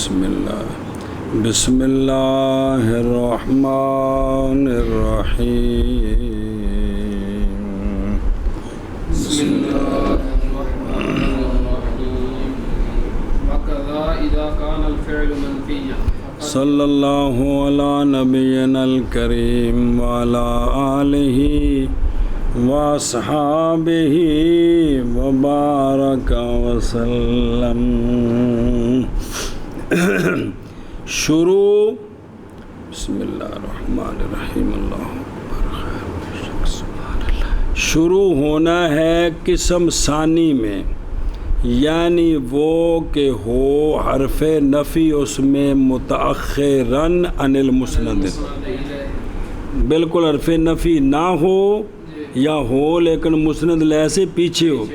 بسم اللہ الرحمن الرحیم بسم اللہ الرحمن الرحیم وَكَذَا إِذَا كَانَ الْفِعْلُ مَنْفِيًّا صلی اللہ علی نبینا الکریم وعلی آلہ واصحابہ وبارک وسلم۔ شروع بسم اللہ الرحمن الرحیم شروع ہونا ہے قسم ثانی میں، یعنی وہ کہ ہو حرف نفی اس میں متأخراً عن المسند، بالکل حرف نفی نہ ہو یا ہو لیکن مسند لے سے پیچھے ہو۔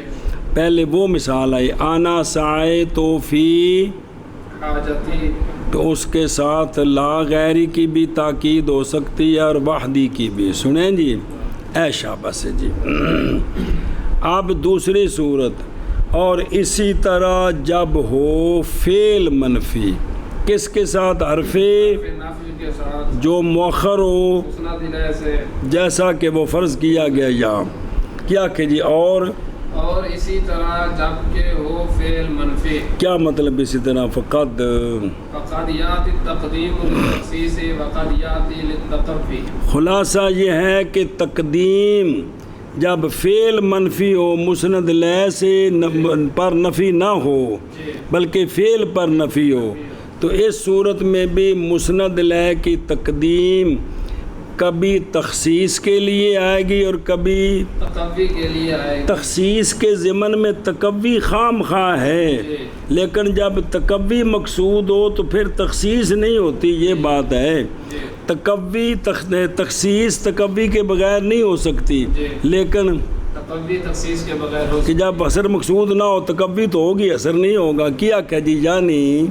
پہلے وہ مثال آئی آنا سائے تو فی حاجتی، تو اس کے ساتھ لا غیری کی بھی تاکید ہو سکتی ہے اور وحدی کی بھی۔ سنیں جی اے شاباش جی۔ اب دوسری صورت، اور اسی طرح جب ہو فعل منفی کس کے ساتھ؟ حرف نفی کے ساتھ جو مؤخر ہو، مسند الیہ سے، جیسا کہ وہ فرض کیا گیا یہاں کیا کہ جی اور اسی طرح جب کہ ہو فعل منفی، کیا مطلب اسی طرح فقط فقد یاتی التقدیم للتخصیص وقد یاتی للتقفی۔ خلاصہ یہ ہے کہ تقدیم جب فعل منفی ہو مسند لے سے پر نفی نہ ہو بلکہ فعل پر نفی ہو، تو اس صورت میں بھی مسند لے کی تقدیم کبھی تخصیص کے لیے آئے گی اور کبھی تقوی کے لیے آئے گی۔ تخصیص کے ضمن میں تقوی خام خواہ ہے، لیکن جب تقوی مقصود ہو تو پھر تخصیص نہیں ہوتی، یہ بات ہے۔ تقوی تخصیص تقوی کے بغیر نہیں ہو سکتی، لیکن تقوی تخصیص کے بغیر ہو کہ جب اثر مقصود نہ ہو تقوی تو ہوگی، اثر نہیں ہوگا۔ کیا کہ جی یعنی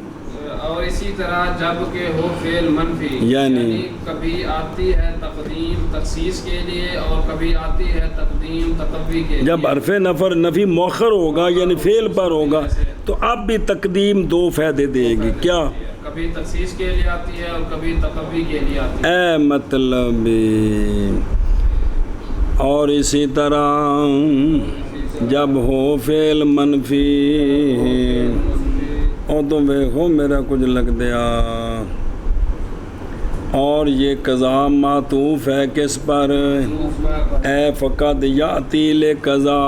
اور اسی طرح جب کہ ہو فعل منفی، یعنی کبھی آتی ہے تقدیم تخصیص کے لیے اور کبھی آتی ہے تقدیم تقوی کے لیے۔ جب حرف نفی مؤخر ہوگا یعنی فعل پر ہوگا تو اب بھی تقدیم دو فائدے دے گی، کیا؟ کبھی تخصیص کے لیے آتی ہے اور کبھی تقوی کے لیے آتی ہے۔ اے مطلب اور اسی طرح جب ہو فعل منفی اور تو دیکھو میرا کچھ لگ دیا، اور یہ قضا معطوف ہے کس پر؟ اے فقط یاتی لے قضا،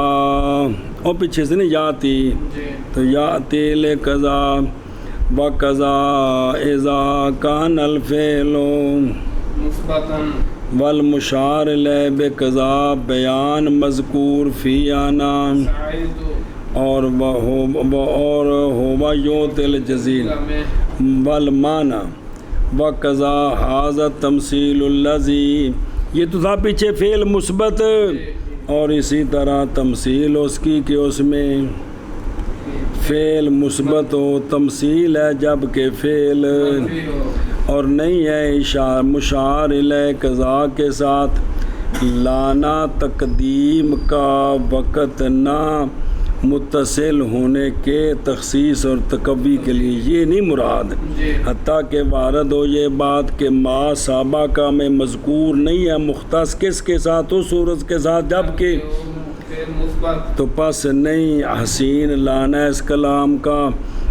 اور پیچھے سے نہیں یاتی تو یاتی لے قضا و قضا اذا کان الفعل مثبتاً والمشار لے بے قضا بیان مذکور فی آنا، اور ہوا یوت الجزیل والمانا وقضا حاضر تمثیل الذی، یہ تو تھا پیچھے فعل مثبت، اور اسی طرح تمثیل اس کی کہ اس میں فعل مثبت ہو، تمثیل ہے جب کہ فعل اور نہیں ہے مشار الیہ قضا کے ساتھ لانا تقدیم کا وقت نہ متصل ہونے کے تخصیص اور تقوی کے لیے، یہ نہیں مراد، حتیٰ کہ وارد ہو یہ بات کہ ما سابقہ میں مذکور نہیں ہے مختص کس کے ساتھ؟ اس صورت کے ساتھ جب کہ تو پس نہیں حسین لانا اس کلام کا،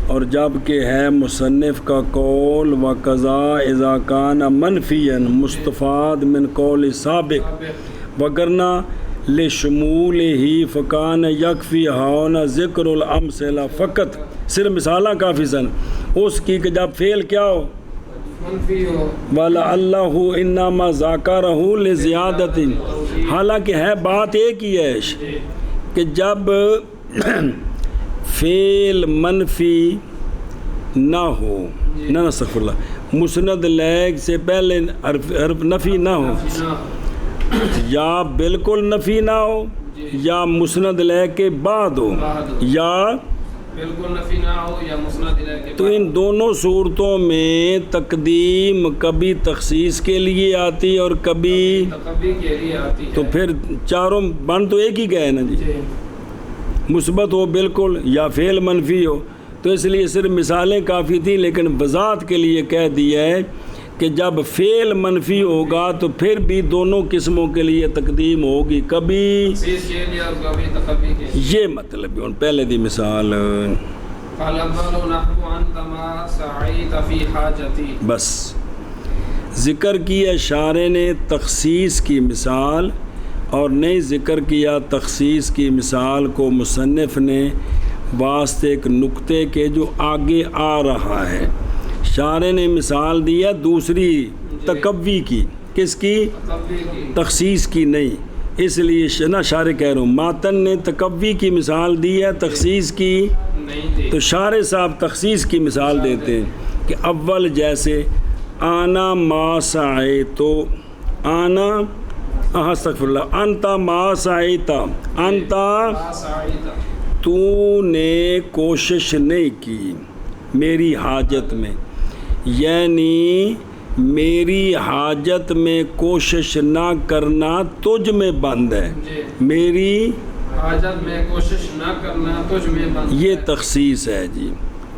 اور جب کہ ہے مصنف کا قول وقضا اذا کان منفیا مستفاد من قول سابق وگرنہ لشمول ہی فکان یکفی ہاؤنا ذکر الامثلہ، فقط صرف مثالہ کافی سن اس کی کہ جب فعل کیا ہو منفی ہو، وَلَعَلَّهُ إِنَّمَا ذَكَرَهُ لِزِيَادَةٍ، حالانکہ ہے بات ایک ہی ہے کہ جب فعل منفی نہ ہو، نہ استغفر اللہ، مسند لیگ سے پہلے حرف نفی نہ ہو، یا بالکل نفی نہ ہو یا مسند لیگ کے بعد ہو، یا بالکل نفی نہ ہو یا مسند الیہ کے بعد، تو ان دونوں صورتوں میں تقدیم کبھی تخصیص کے لیے آتی اور کبھی تقوی کے لیے آتی ہے۔ تو پھر چاروں بن تو ایک ہی گئے نا جی، مثبت ہو بالکل یا فعل منفی ہو، تو اس لیے صرف مثالیں کافی تھیں، لیکن وضاحت کے لیے کہہ دیا ہے کہ جب فعل منفی ہوگا تو پھر بھی دونوں قسموں کے لیے تقدیم ہوگی، کبھی تخصیص کے لیے اور کبھی تقوی کے لیے۔ یہ مطلب ہے۔ پہلے دی مثال فَالْأَوَّلُ نَحْوُ أَنْتَ مَا سَعَيْتَ فِي حَاجَتِي، بس ذکر کیا شارع نے تخصیص کی مثال اور نہیں ذکر کیا تخصیص کی مثال کو مصنف نے واسطے ایک نقطے کے جو آگے آ رہا ہے۔ شارع نے مثال دیا دوسری تقوی کی، کس کی؟ تقوی کی، تخصیص کی نہیں، اس لیے نا شارع کہہ رہا ہوں ماتن نے تقوی کی مثال دی ہے، تخصیص کی نہیں تھی۔ تو شارع صاحب تخصیص کی مثال دیتے ہیں کہ اول جیسے آنا ما سعیتو، آنا استغفر اللہ، انتا ما سعیتا، انتا ما سعیت، تو نے کوشش نہیں کی میری حاجت میں، یعنی میری حاجت میں کوشش نہ کرنا تجھ میں بند ہے، جی، میری حاجت میں کوشش نہ کرنا تجھ میں بند یہ ہے۔ تخصیص ہے جی،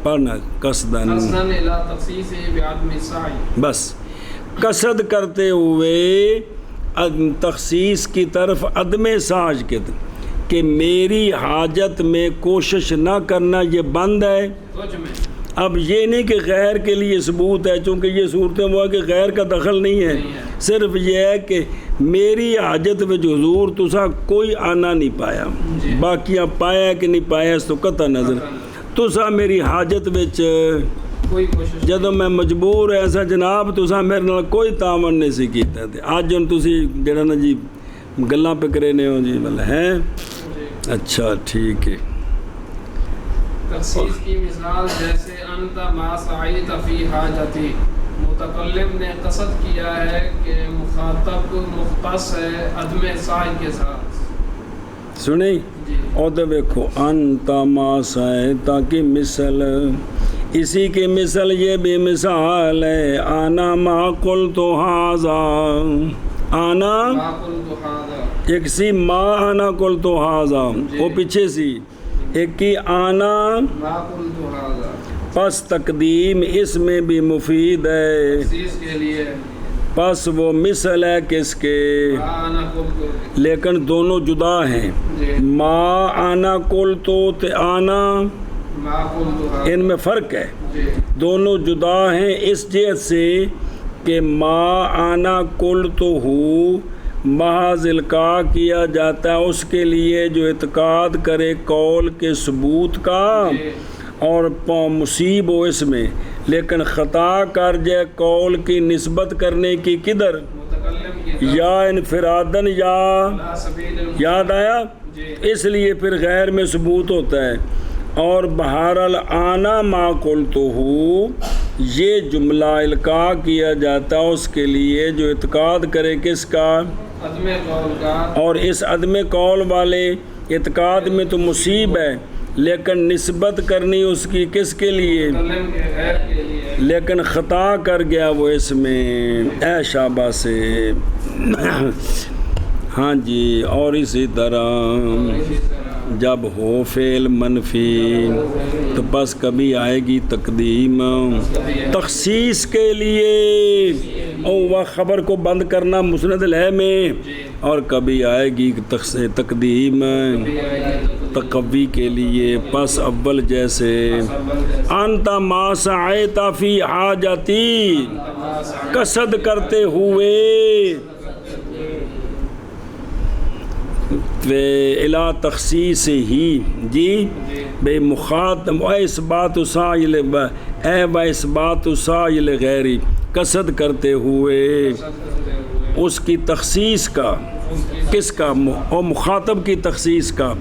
پڑھنا قصدن، قصداً الی تخصیص بعدم السعی، بس قصد کرتے ہوئے تخصیص کی طرف عدم ساج کے کہ میری حاجت میں کوشش نہ کرنا یہ بند ہے۔ تجھ میں، اب یہ نہیں کہ غیر کے لیے ثبوت ہے، چونکہ یہ صورتیں وہ ہے کہ غیر کا دخل نہیں ہے، صرف یہ ہے کہ میری حاجت میں جو حضور تسا کوئی آنا نہیں پایا، باقیاں پایا کہ نہیں پایا اس تو قطع نظر، تسا میری حاجت وچ کوئی کوشش جدوں میں مجبور ایسا جناب تسا میرے نال کوئی تعاون نہیں سی کیتا تے اج ہن تسی جڑا نا جی گلاں پہ کرے نے ہو جی مطلب ہیں اچھا ٹھیک ہے۔ تخصیص کی مثال جیسے انت ما سعیت فی حاجتی، متکلم نے قصد کیا ہے کہ مخاطب مختص ہے عدم سعی کے ساتھ، سنیں جی، اور تو دیکھو انت ما سعیتا کی مثل، اسی کی مثل یہ بھی مثال ہے آنا ما قلت ھذا، آنا ما قلت ھذا، ایک سی ما آنا قلت ھذا وہ پیچھے سی، ایک کی آنا ما قلت ھذا، پس تقدیم اس میں بھی مفید ہے، تخصیص کے لیے پس وہ مثل ہے کس کے، ما انا قلت، لیکن دونوں جدا ہیں، جی، ما آنا قلتو تے آنا ما قلت ھذا، ان میں فرق ہے، جی، دونوں جدا ہیں اس جہت سے کہ ما آنا قلتو ہو محض القاء کیا جاتا ہے اس کے لیے جو اعتقاد کرے قول کے ثبوت کا جی، اور مصیب ہو اس میں، لیکن خطا کر جائے قول کی نسبت کرنے کی کدھر، متکلم کی یا انفرادن یا لا سبیل یاد آیا، جی، اس لیے پھر غیر میں ثبوت ہوتا ہے۔ اور بہرحال آنا ما قلتو ہو یہ جملہ القاء کیا جاتا ہے اس کے لیے جو اعتقاد کرے کس کا، عدم قول کا، اور اس عدم قول والے اعتقاد میں تو مصیب ہے، لیکن نسبت کرنی اس کی کس کے لیے، متکلم کے غیر کے لیے، لیکن خطا کر گیا وہ اس میں، اے شابہ سے ہاں جی۔ اور اسی طرح اسی طرح جب ہو فعل منفی تو بس کبھی آئے گی تقدیم تخصیص کے لیے، اور خبر کو بند کرنا مسند الہ میں، اور کبھی آئے گی تقدیم تقوی کے لیے، پس اول جیسے انت ما سعیت فی حاجتی، قصد کرتے ہوئے الا تخصیص ہی جی بے مخاطب اے اس بات سائل اے و اس بات سائل غیری، قصد کرتے ہوئے اس کی تخصیص کا، کس کا، اور مخاطب کی تخصیص کا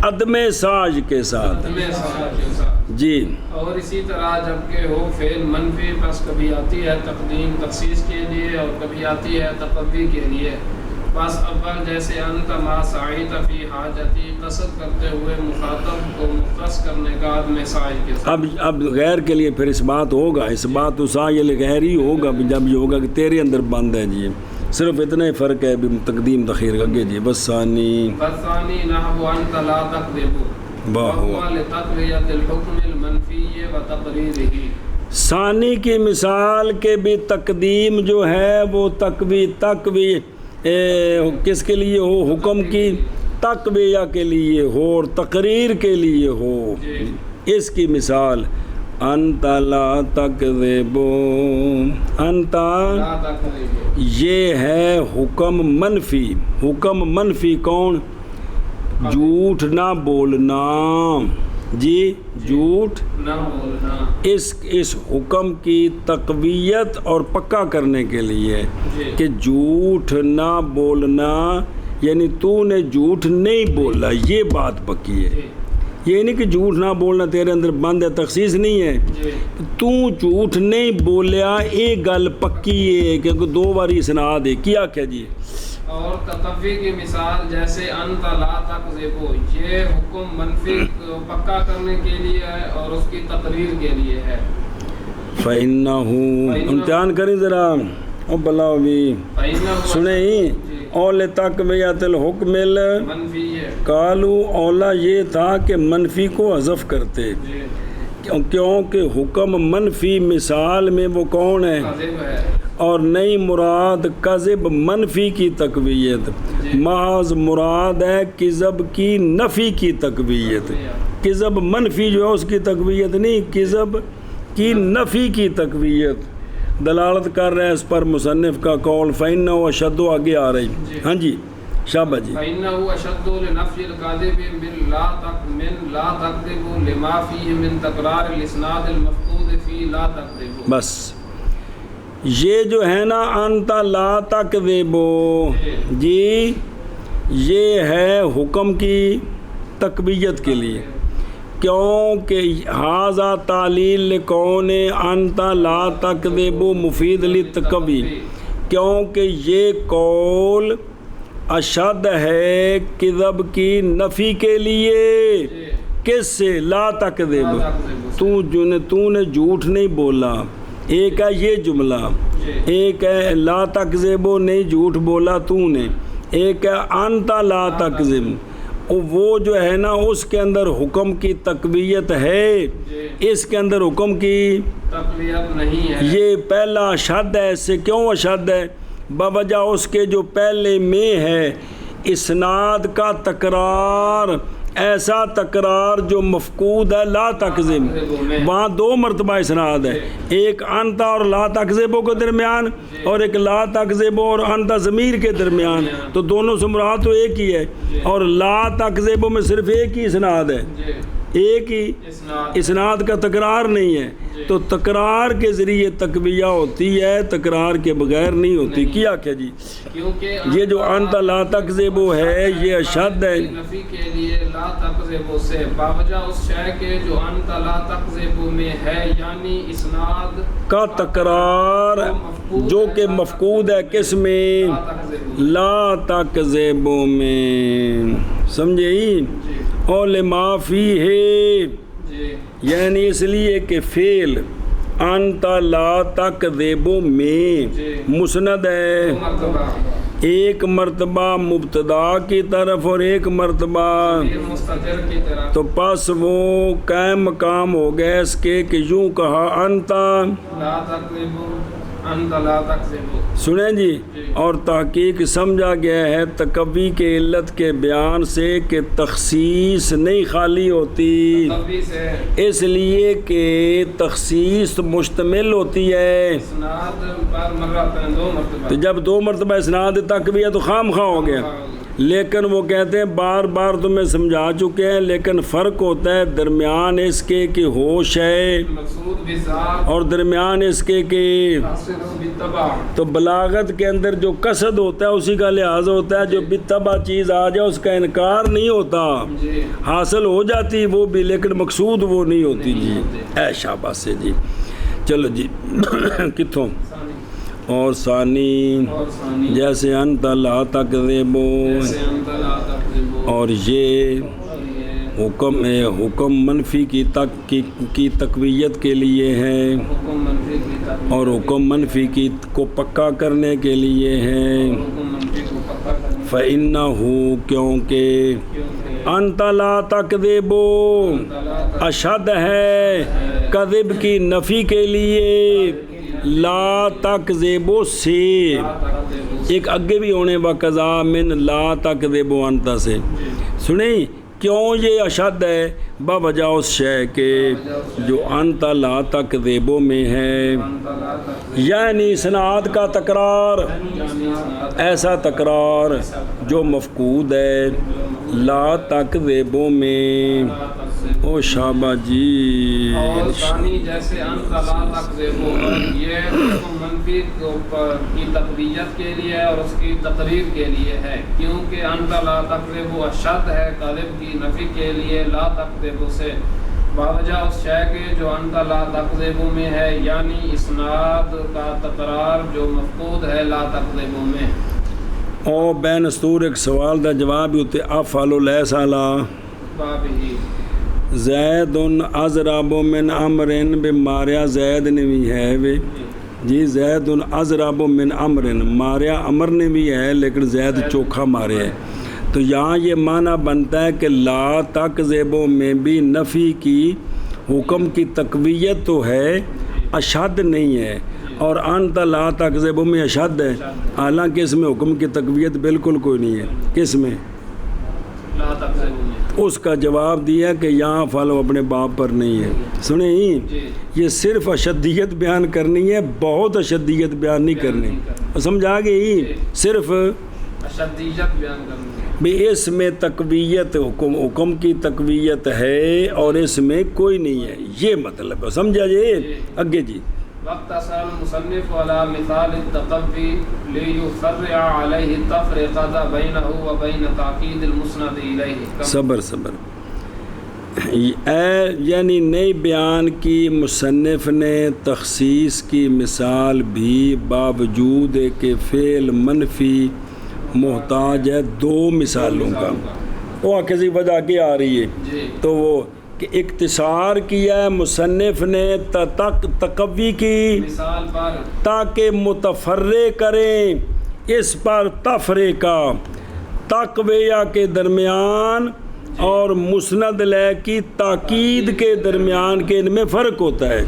عدم ساج کے ساتھ، عدم سعی کے ساتھ، جی۔ اور اسی طرح جب کہ ہو فعل منفی بس کبھی آتی ہے تقدیم تخصیص کے لیے اور کبھی آتی ہے تقوی کے لیے، بس اول جیسے انت ما سعیت فی حاجتی، قصد کرتے ہوئے مخاطب کو مختص کرنے کا عدم سعی کے ساتھ، اب غیر کے لیے پھر اس بات ہوگا، اس بات سائل غیر ہی ہوگا جب یہ ہوگا کہ تیرے اندر بند ہے جی، صرف اتنا ہی فرق ہے تقدیم تخیر کا جی۔ بس ثانی بثانی نحو انت لا تکذب، وهو لتقوية الحكم المنفي وتقريره. ثانی کی مثال کے بھی تقدیم جو ہے وہ تقوی کس کے لیے ہو؟ حکم کی تقویہ کے لیے ہو اور تقریر کے لیے ہو. اس کی مثال انت لا تکذب، انت یہ ہے حکم منفی. حکم منفی کون؟ جھوٹ نہ بولنا. جی جھوٹ نہ بولنا. اس حکم کی تقویت اور پکا کرنے کے لیے کہ جھوٹ نہ بولنا، یعنی تو نے جھوٹ نہیں بولا، یہ بات پکی ہے. یہ نہیں کہ جھوٹ نہ بولنا تیرے اندر بند ہے، تخصیص نہیں ہے. تو جھوٹ نہیں بولیا، ایک گل پکی ہے کہ دو باری اسناد ہے. کیا جی؟ اور تقوی کی مثال جیسے انت لا تکذب، یہ حکم منفی پکا کرنے کے لیے ہے اور اس کی تقریر کے لیے ہے. فَإِنَّهُ امتحان کریں ذرا او بلاؤ بھی سنیں. اول تقویت الحکم منفی ہے. قالو اولا یہ تھا کہ منفی کو حذف کرتے، کیونکہ حکم منفی مثال میں وہ کون ہے؟ اور نئی مراد کذب منفی کی تقویت، محض مراد ہے کذب کی نفی کی تقویت. کذب منفی جو ہے اس کی تقویت نہیں، کذب کی نفی کی تقویت. دلالت کر رہے ہیں اس پر مصنف کا قول فَإِنَّهُ أَشَدُّ، آگے آ رہی. ہاں جی شابہ جی. فَإِنَّهُ أَشَدُّ لِنَفْيِ الْكَاذِبِ مِنْ لَا تَكْذِبُ لِمَا فِيهِ مِنْ تَكْرَارِ الْإِسْنَادِ الْمَفْقُودِ فِي لَا تَكْذِبُ. بس یہ جو ہے نا انت لا تکذب، جی یہ ہے حکم کی تقویت کے لیے، کیونکہ ھذا تعلیل لکون انت لا تکذب مفید للتقوی، کیونکہ یہ قول اشد ہے کذب کی نفی کے لیے. کس سے؟ لا تکذب، تو نے جھوٹ نہیں بولا. ایک ہے یہ جملہ، ایک ہے لا تکذب نہیں جھوٹ بولا تو نے، ایک ہے انت لا تکذب. وہ جو ہے نا اس کے اندر حکم کی تقویت ہے، اس کے اندر حکم کی تقویت نہیں ہے. یہ پہلا اشد ہے. اس سے کیوں اشد ہے؟ بوجہ اس کے جو پہلے میں ہے اسناد کا تکرار، ایسا تکرار جو مفقود ہے لا تکذب. وہاں دو مرتبہ اسناد ہے، ایک انت اور لا تکذبوں کے درمیان اور ایک لا تکذبوں اور انت ضمیر کے درمیان. تو دونوں سے مراد تو ایک ہی ہے، اور لا تکذبوں میں صرف ایک ہی اسناد ہے، ایک ہی اسناد کا تکرار نہیں ہے. تو تکرار کے ذریعے تقویہ ہوتی ہے، تکرار کے بغیر نہیں ہوتی. کیا جی؟ یہ جو انت لا تکذب ہے یہ اشد ہے نفی کے لیے لا تکذب سے باوجہ اس شے کے جو انت لا تکذب میں ہے، یعنی اسناد کا تکرار جو کہ مفقود ہے کس میں؟ لا تکذب میں. سمجھے؟ اور لما فی ہے، یعنی اس لیے کہ فعل انت لا تکذب میں مسند ہے، ایک مرتبہ مبتدا کی طرف اور ایک مرتبہ، تو پس وہ قائم مقام ہو گیا اس کے کہ یوں کہا انت لا تکذب. سنیں جی. اور تحقیق سمجھا گیا ہے تقوی کے علت کے بیان سے کہ تخصیص نہیں خالی ہوتی، اس لیے کہ تخصیص مشتمل ہوتی ہے. تو جب دو مرتبہ اسناد تقویہ تو خام خواہ ہو گیا. لیکن وہ کہتے ہیں بار بار تو میں سمجھا چکے ہیں، لیکن فرق ہوتا ہے درمیان اس کے کہ ہوش ہے اور درمیان اس کے کہ تو بلاغت کے اندر جو قصد ہوتا ہے اسی کا لحاظ ہوتا ہے. جو بالطبع چیز آ جائے اس کا انکار نہیں ہوتا، حاصل ہو جاتی وہ بھی لیکن مقصود وہ نہیں ہوتی. جی اے شاباش سے جی. چلو جی کتوں اور ثانی جیسے انت لا تکذب، اور یہ حکم منفی کی تقویت کے لیے ہے اور حکم منفی کی کو پکا کرنے کے لیے ہے. فَإِنَّهُ کیونکہ انت لا تکذبو اشد ہے کذب کی نفی کے لیے، لا تکذبو سے ایک آگے بھی ہونے وقضا من لا تکذبو انت سے. سنیں کیوں یہ اشد ہے؟ بوجہ اس شے کے جو انت لا تکذبو میں ہے، یعنی اسناد کا تکرار، ایسا تکرار جو مفقود ہے لا تکذبو میں. او شابہ جی. اور ثانی جیسے انت لا تکذبو، یہ حکم منفی کی تقویت کے لیے اور اس کی تقریر کے لیے ہے، کیونکہ انت لا تکذبو اشد ہے کذب کی نفی کے لیے لا تکذبو سے، باوجہ اس شے کے جو انت لا تکذبو میں ہے، یعنی اسناد کا تکرار جو مفقود ہے لا تکذبو میں. او بین استور ایک سوال دا جواب ہوتے افعل لیس علی باب ہی زید ازراب من امرن بے ماریا زید نے بھی ہے وے جی، زید ازراب من امرن ماریا امر نے بھی ہے لیکن زید چوکھا مارے ہے. تو یہاں یہ معنی بنتا ہے کہ لا تکذبو میں بھی نفی کی حکم کی تقویت تو ہے، اشد نہیں ہے، اور انت لا تکذبو میں اشد ہے، حالانکہ اس میں حکم کی تقویت بالکل کوئی نہیں ہے. کس میں؟ لا تکذبو میں. اس کا جواب دیا کہ یہاں فالو اپنے باپ پر نہیں ہے. سنیں یہ صرف اشدیت بیان کرنی ہے، بہت اشدیت بیان نہیں کرنی. سمجھا گئی؟ صرف اشدیت بیان کرنی ہے. بھی اس میں تقویت حکم کی تقویت ہے اور اس میں کوئی نہیں ہے، یہ مطلب ہے. سمجھا جی؟ اگے جی. وقت اصل مصنف والا مثال التقوی لیفرع علیہ التفرقہ بینہ و بین تاکید المسند الیہ. صبر یعنی نئی بیان کی مصنف نے تخصیص کی مثال بھی باوجود کہ فعل منفی محتاج ہے دو مثالوں کا. وہ کسی وجہ کی آ رہی ہے تو وہ کہ اختصار کیا ہے مصنف نے تقوی کی مثال پر تاکہ متفرع کریں اس پر تفریقہ تقویہ کے درمیان اور مسند لے کی تاکید کے درمیان کے ان میں فرق ہوتا ہے.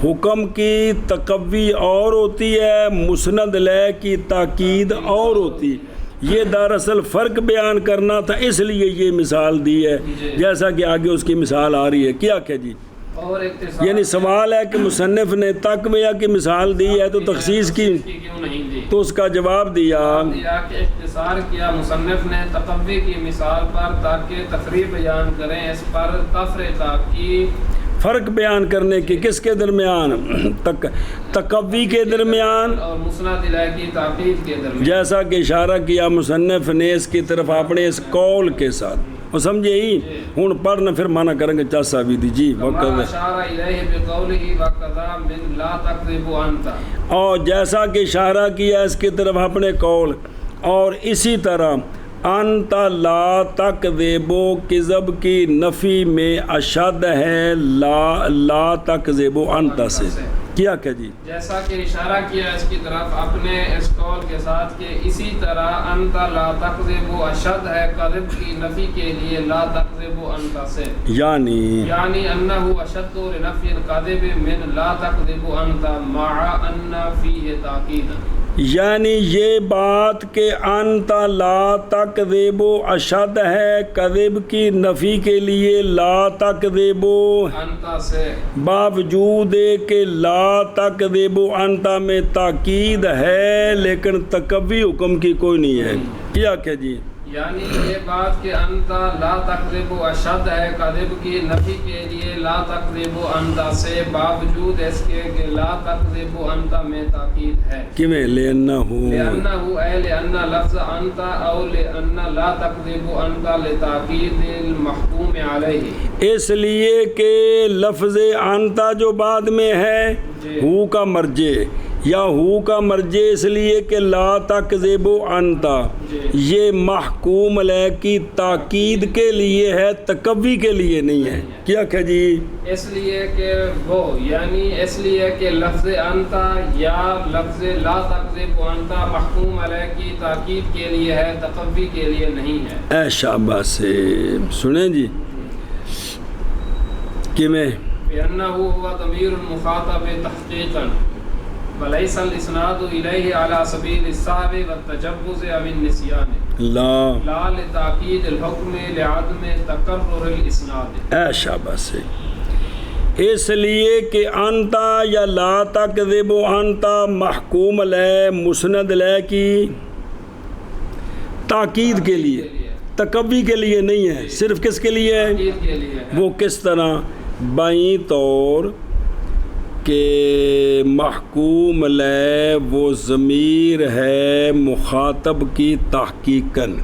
حکم کی تقوی اور ہوتی ہے، مسند لے کی تاکید اور ہوتی. یہ دراصل فرق بیان کرنا تھا، اس لیے یہ مثال دی ہے جیسا کہ آگے اس کی مثال آ رہی ہے. کیا کہ جی یعنی سوال ہے کہ مصنف نے تقویہ کی مثال دی ہے تو تخصیص کی کیوں نہیں دی؟ تو اس کا جواب دیا کہ اختصار کیا مصنف نے تقوی کی مثال پر تاکہ تفریع بیان کریں اس پر تفریقہ کی فرق بیان کرنے کی کس کے درمیان؟ تقوی کے درمیان اور مسند الیہ کی تاکید کے درمیان. جیسا کہ اشارہ کیا مصنف نے اس کی طرف اپنے اس قول کے ساتھ. وہ سمجھے ہی ہوں پڑھنا پھر مانا کریں گے چاسا بھی دی جی وقت اشارہ الیہ بقولہ وقضا من لا تکذبو انت، اور جیسا کہ اشارہ کیا اس کی طرف اپنے قول، اور اسی طرح انت لا تکذبو کذب کی نفی میں اشد ہے لا تکذبو انت سے. کیا کہ جی جیسا کہ اشارہ کیا اس کی طرف اپنے اس قول کے ساتھ کہ اسی طرح انت لا تکذبو اشد ہے کذب کی نفی کے لیے لا تکذبو انت سے، یعنی انہ اشد لنفی الکذب من لا تکذبو انت مع ان فیہ تاکید. یعنی یہ بات کہ انت لا تکذبو اشد ہے کذب کی نفی کے لیے لا تکذبو انت سے، باوجود کہ لا تکذبو انت میں تاکید ہے لیکن تقوی حکم کی کوئی نہیں ہے. کیا کہ جی یعنی یہ بات کہ انت لا تکذبو اشد ہے کذب کی نفی کے لیے لا تکذبو انت سے باوجود اس کے کہ لا تکذبو انت میں تاکید ہے. کیویں؟ لأنہ اے لأن لفظ انت او لأن لا تکذبو انت لتاکید المحکوم علیہ، اس لیے کہ لفظ انت جو بعد میں ہے ہو کا مرجع، یا ہو کا مرجع اس لیے کہ لا تکذب انتا یہ محکوم علیہ کی تاکید کے لیے ہے، تقوی کے لیے نہیں ہے۔ کیا کہ جی اس لیے کہ وہ یعنی اس لیے کہ لفظ انتا یا لفظ لا تکذب انتا محکوم علیہ کی تاکید کے لیے ہے، تقوی کے لیے نہیں ہے۔ اے شاباش سے سنیں جی کہ میں بِأَنَّهُ هُوَ ضمیر المخاطب تحقیقا ولیس الاسناد الیہ علی سبیل الصحو والتجوز او النسیان لا لتاکید الحکم لعدم تکرر الاسناد۔ اے شاباش سے اس لیے کہ انتا یا لا تکذب انتا محکوم علیہ مسند علیہ کی تاکید کے لیے، تقوی کے لیے نہیں ہے، صرف کس کے لیے ہے؟ وہ کس طرح؟ بائیں طور کہ محکوم علیہ وہ ضمیر ہے مخاطب کی تحقیقاً،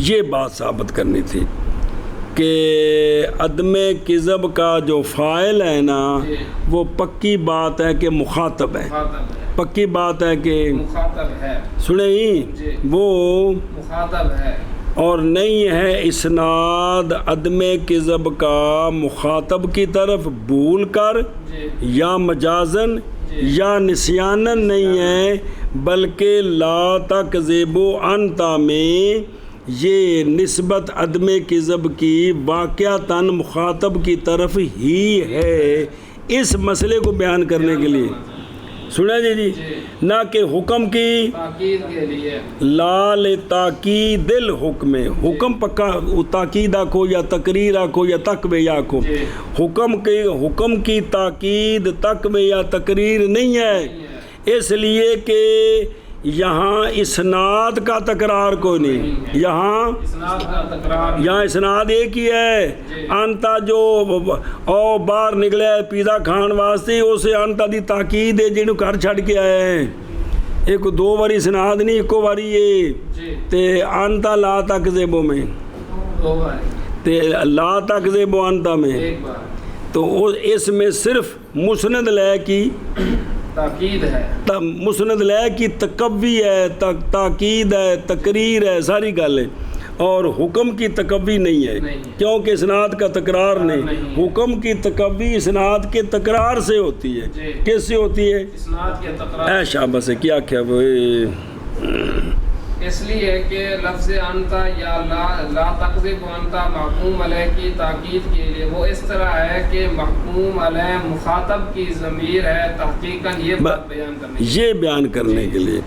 یہ بات ثابت کرنی تھی کہ عدم کذب کا جو فاعل ہے نا وہ پکی بات ہے کہ مخاطب ہے، پکی بات ہے کہ مخاطب ہے، سنیں وہ مخاطب ہے، اور نہیں ہے اسناد عدم کذب کا مخاطب کی طرف بھول کر یا مجازن یا نسیانن نہیں ہے، بلکہ لا تکذب انتا میں یہ نسبت عدم کذب کی واقعتاً مخاطب کی طرف ہی ہے، اس مسئلے کو بیان کرنے کے لیے۔ سنا جی نہ کہ حکم کی تاکید کے لیے، لا لتاکید الحکم، حکم پکا تاکید آکھو یا تقریر آکھو یا تقوی آکھو، حکم کی تاکید تقوی یا تقریر نہیں ہے، اس لیے کہ یہاں اسناد کا تکرار کوئی نہیں، یہاں اسناد ایک ہی ہے۔ انتا جو او باہر نکلے پیزا کھان واسطے اسے انتا دی تاکید ہے جنہوں گھر چھڑ کے آئے ہیں، ایک دو باری اسناد نہیں ایک باری یہ تے انتا لا تکذب میں تے لا تکذب انتا میں، تو اس میں صرف مسند لے کی تاکید ہے، مسند لے کی تقوی ہے، تاکید ہے، تقریر ہے، ساری گل ہے، اور حکم کی تقوی نہیں ہے کیونکہ اسناد کا تکرار نہیں، حکم کی تقوی اسناد کے تکرار سے ہوتی ہے۔ کس سے ہوتی ہے؟ اسناد کے تکرار۔ اے شاباش سے کیا کیا وہ اس لیے کہ لفظ انتا یا لا تکذب انتا محکوم علیہ کی تاکید کے لیے وہ اس طرح ہے کہ محکوم علیہ مخاطب کی ضمیر ہے تحقیقاً، یہ بات بیان کرنے کے لیے،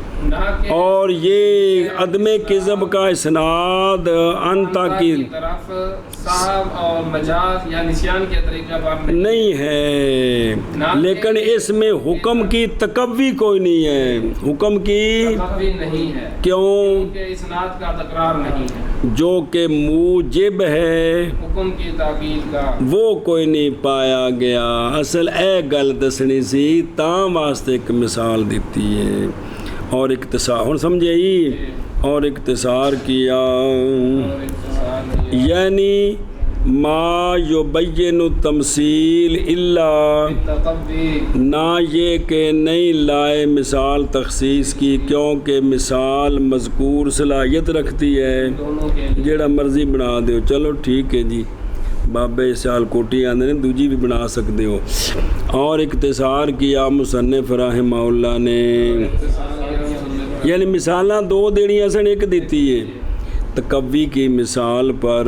اور یہ عدم کذب کا اسناد انتا کی طرف صاحب اور مجاز یا نسیان کے طریقہ پر نہیں ہے، لیکن اس میں حکم کی تقوی کوئی نہیں ہے، حکم کی تقوی نہیں ہے، کیوں؟ کہ اسناد کا تکرار نہیں ہے، جو کہ موجب ہے حکم کی تاکید کا وہ کوئی نہیں پایا گیا۔ اصل اے گل دسنی سی تاں واسطے ایک مثال دیتی ہے اور اختصار ہن سمجھے ہی، اور اختصار کیا یعنی ما یبین التمثیل الا، نہ یہ کہ نہیں لائے مثال تخصیص کی، کیونکہ مثال مذکور صلاحیت رکھتی ہے، جیڑا مرضی بنا دیو، چلو ٹھیک ہے جی بابے سیال کوٹی آندے نے دوجی بھی بنا سکتے ہو۔ اور اختصار کیا مصنف رحمہ اللہ نے، یعنی مثالاں دو دینی سن، ایک دیتی ہے تقوی کی مثال پر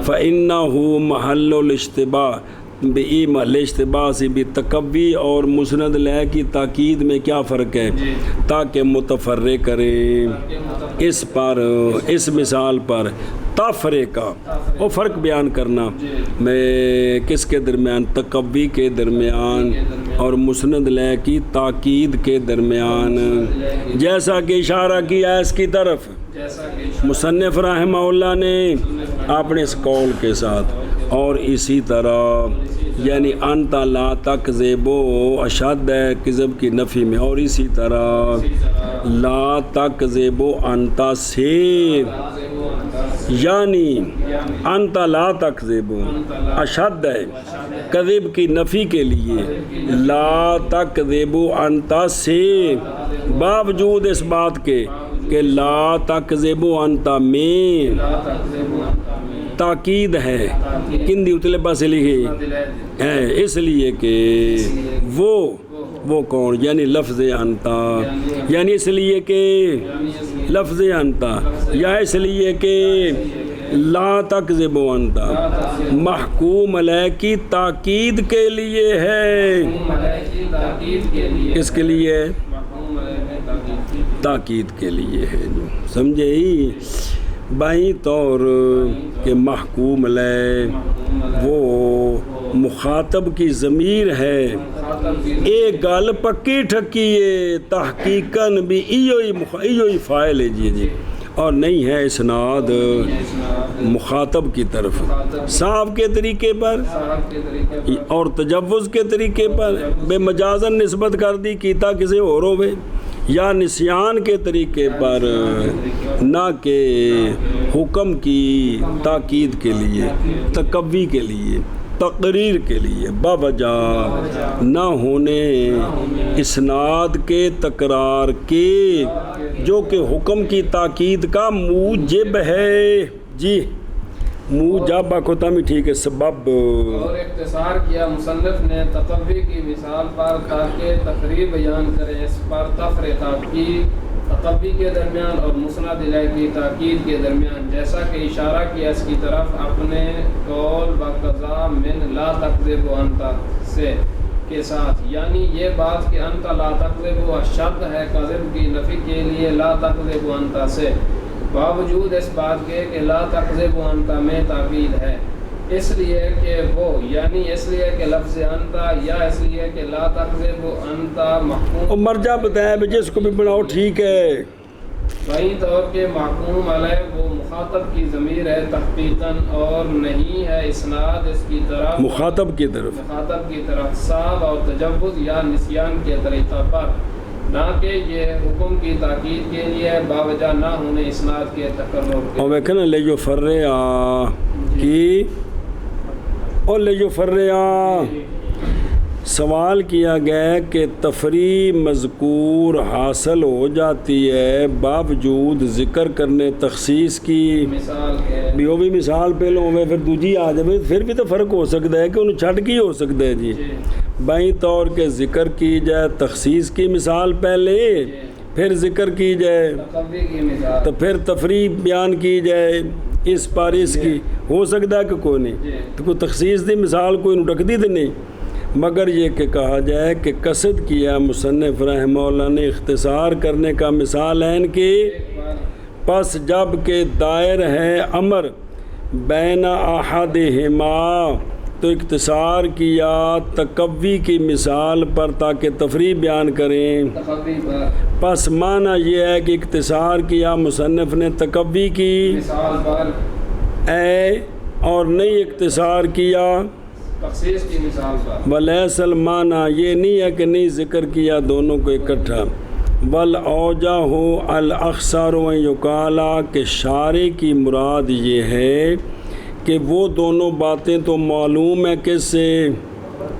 فَإِنَّهُ محل الاشتباہ، بئی محل اشتباہ سے بھی تقوی اور مسند لے کی تاکید میں کیا فرق ہے تاکہ متفرق کریں اس پر، اس مثال پر تفریقہ وہ فرق بیان کرنا میں کس کے درمیان، تقوی کے درمیان اور مسند لے کی تاکید کے درمیان، جیسا کہ اشارہ کیا اس کی طرف مصنف رحمہ اللہ نے اپنے اس قول کے ساتھ، اور اسی طرح یعنی انتا لا تکذب اشد ہے کذب کی نفی میں، اور اسی طرح لا تکذب انتا سے یعنی انت لا تکذب اشد ہے کذب کی نفی کے لیے، لا تکذب انت سے باوجود اس بات کے کہ لا تکذب انت میں تاکید ہے، کندی اتلے پاسے لکھی ہے، اس لیے کہ وہ کون، یعنی لفظ انتا، یعنی اس لیے کہ لفظ انتا، یا اس لیے کہ لا تکذب انتا محکوم علیہ کی تاکید کے لیے ہے، اس کے لیے تاکید کے لیے ہے، جو سمجھے ہی بائیں طور کہ محکوم علیہ وہ مخاطب کی ضمیر ہے، ایک گل پکی ٹھکی ہے، تحقیقاً بھی ایوئی فاعل ہے جی اور نہیں ہے اسناد مخاطب کی طرف صاحب کے طریقے پر اور تجوز کے طریقے پر بے مجازن نسبت کر دی کیتا کسی اور ہوئے، یا نسیان کے طریقے پر، نہ کہ حکم کی تاکید کے لیے، تقوی کے لیے، تقریر کے لیے، باوجہ نہ ہونے اسناد کے تکرار کے جو کہ حکم کی تاکید کا موجب ہے جی، موجب ہوتا بھی ٹھیک ہے، سبب اور اختصار کیا مصنف نے تقوی کی مثال پر تاکہ تقریر بیان کریں، اس پر تفریقات کی تقوی کے درمیان اور مسند الیہ کی تاکید کے درمیان، جیسا کہ اشارہ کیا اس کی طرف اپنے قول بقضا من لا تکذب انت سے کے ساتھ، یعنی یہ بات کہ انت لا تکذب اشد ہے کذب کی نفی کے لیے لا تکذب انت سے، باوجود اس بات کے کہ لا تکذب انت میں تاکید ہے، اس لیے کہ وہ، یعنی اس لیے کہ لفظ انت، یا اس لیے کہ لا تکذب انت محکوم مرجع بتایا جس کو بھی بناؤ ٹھیک ہے، وہیں طور کے محکوم علیہ وہ مخاطب کی ضمیر ہے تحقیقاً، اور نہیں ہے اسناد اس کی طرف مخاطب کی طرف صاحب اور تجوز یا نسیان کے طریقہ پر، نہ کہ یہ حکم کی تاکید کے لیے باوجہ نہ ہونے اسناد کے تکرر کے۔ اور ویکھنا لے جو فرعہ کی اور لے جو فرعہ سوال کیا گیا کہ تفریح مذکور حاصل ہو جاتی ہے باوجود ذکر کرنے تخصیص کی، مثال ہے بھی وہ بھی مثال پہلے ہوئے پھر دوجی آ جائے، پھر بھی تو فرق ہو سکتا ہے کہ انہوں چھٹ کی ہو سکتا ہے جی، بائیں طور کے ذکر کی جائے تخصیص کی مثال پہلے، پھر ذکر کی جائے تقوی کی مثال، تو پھر تفریح بیان کی جائے اس پر اس کی، ہو سکتا ہے کہ کوئی نہیں، تو کوئی تخصیص دی مثال کوئی نٹک دی تو نہیں، مگر یہ کہ کہا جائے کہ قصد کیا مصنف رحمہ اللہ نے اختصار کرنے کا مثال ہے ان کی، پس جب کہ دائر ہے امر بین احدہما تو اختصار کیا تقوی کی مثال پر تاکہ تفریح بیان کریں، تقوی پر پس معنی یہ ہے کہ اختصار کیا مصنف نے تقوی کی مثال پر، اور نہیں اختصار کیا تخصیص کی مثال پر، ولیس المعنی یہ نہیں ہے کہ نہیں ذکر کیا دونوں کو اکٹھا، بل اوجہ ہو الاخصار و یقالا کہ شارع کی مراد یہ ہے کہ وہ دونوں باتیں تو معلوم ہے کس سے،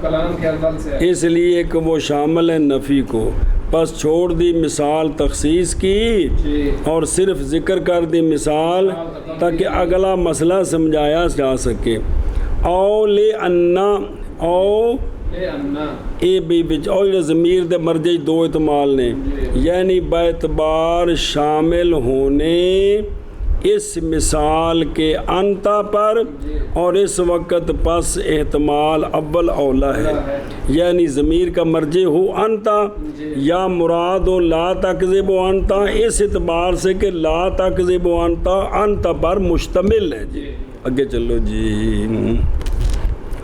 کلام کے اول سے، اس لیے کہ وہ شامل ہے نفی کو، پس چھوڑ دی مثال تخصیص کی اور صرف ذکر کر دی مثال تاکہ اگلا مسئلہ سمجھایا جا سکے، او لے انا او اے بی بچ اور ضمیر دے مرجع دو احتمال نے، یعنی باعتبار شامل ہونے اس مثال کے انتا پر، اور اس وقت پس احتمال اول اولا ہے، یعنی ضمیر کا مرجع ہو انتا یا مراد ہو لا تکذب و انتا، اس اعتبار سے کہ لا تکذب و انتا پر مشتمل ہے جی، اگے چلو جی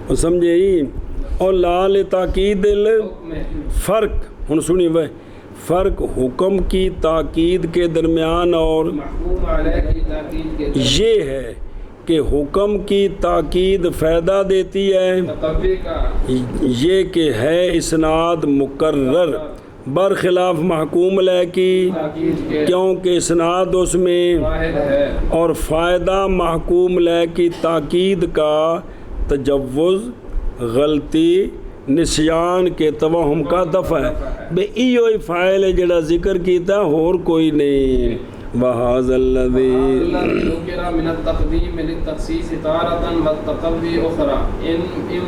اور سمجھے ہی، اور لال تاکید فرق ہن سنی وہ فرق حکم کی تاکید کے درمیان اور محکوم علیہ کی تاکید کے یہ ہے کہ حکم کی تاکید فائدہ دیتی ہے، تقوی کا یہ کہ ہے اسناد مقرر برخلاف محکوم علیہ کی، تاکید کے کیونکہ اسناد اس میں واحد ہے، اور فائدہ محکوم علیہ کی تاکید کا تجوز، غلطی، نسیان کے توہم کا دفع ہے۔ بے ایو ہی فائل ہے جڑا ذکر کیتا اور کوئی نہیں۔ وَهَذَا الَّذِي ذکر من التقدیم للتخصیص تارة والتقوی اخرى ان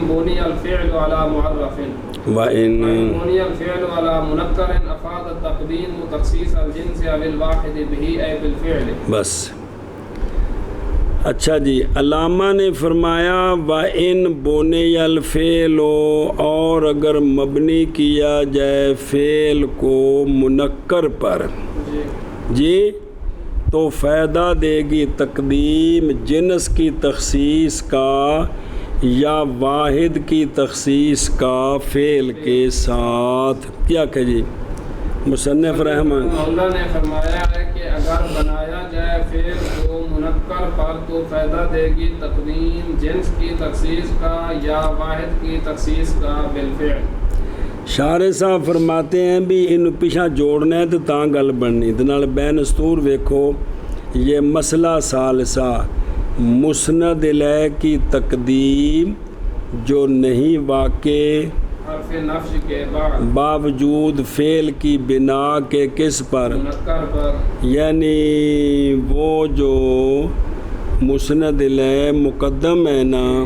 بنی الفعل على معرف وَإِن بنی الفعل على منکر افاد التقدیم تخصیص الجنس او الواحد به ای بالفعل۔ بس اچھا جی، علامہ نے فرمایا وَإِن بُنِيَ الْفِعْلُ، اور اگر مبنی کیا جائے فعل کو منکر پر جی تو فائدہ دے گی تقدیم جنس کی تخصیص کا یا واحد کی تخصیص کا فعل کے ساتھ۔ کیا کہ جی مصنف رحمہ مولا نے فرمایا ہے کہ اگر بنایا جائے فعل کو منکر پر تو فائدہ دے گی تقدیم جنس کی تخصیص کا یا واحد کی تخصیص کا بالفعل۔ شارع صاحب فرماتے ہیں بھی ان پیچھا جوڑنا ہے تو تاں گل بننی دنال بین استور ویکھو یہ مسئلہ ثالثہ مسند الیہ کی تقدیم جو نہیں واقع حرف نفس کے بعد باوجود فعل کی بنا کے کس پر منکر پر، یعنی وہ جو مسند الیہ مقدم ہے نا،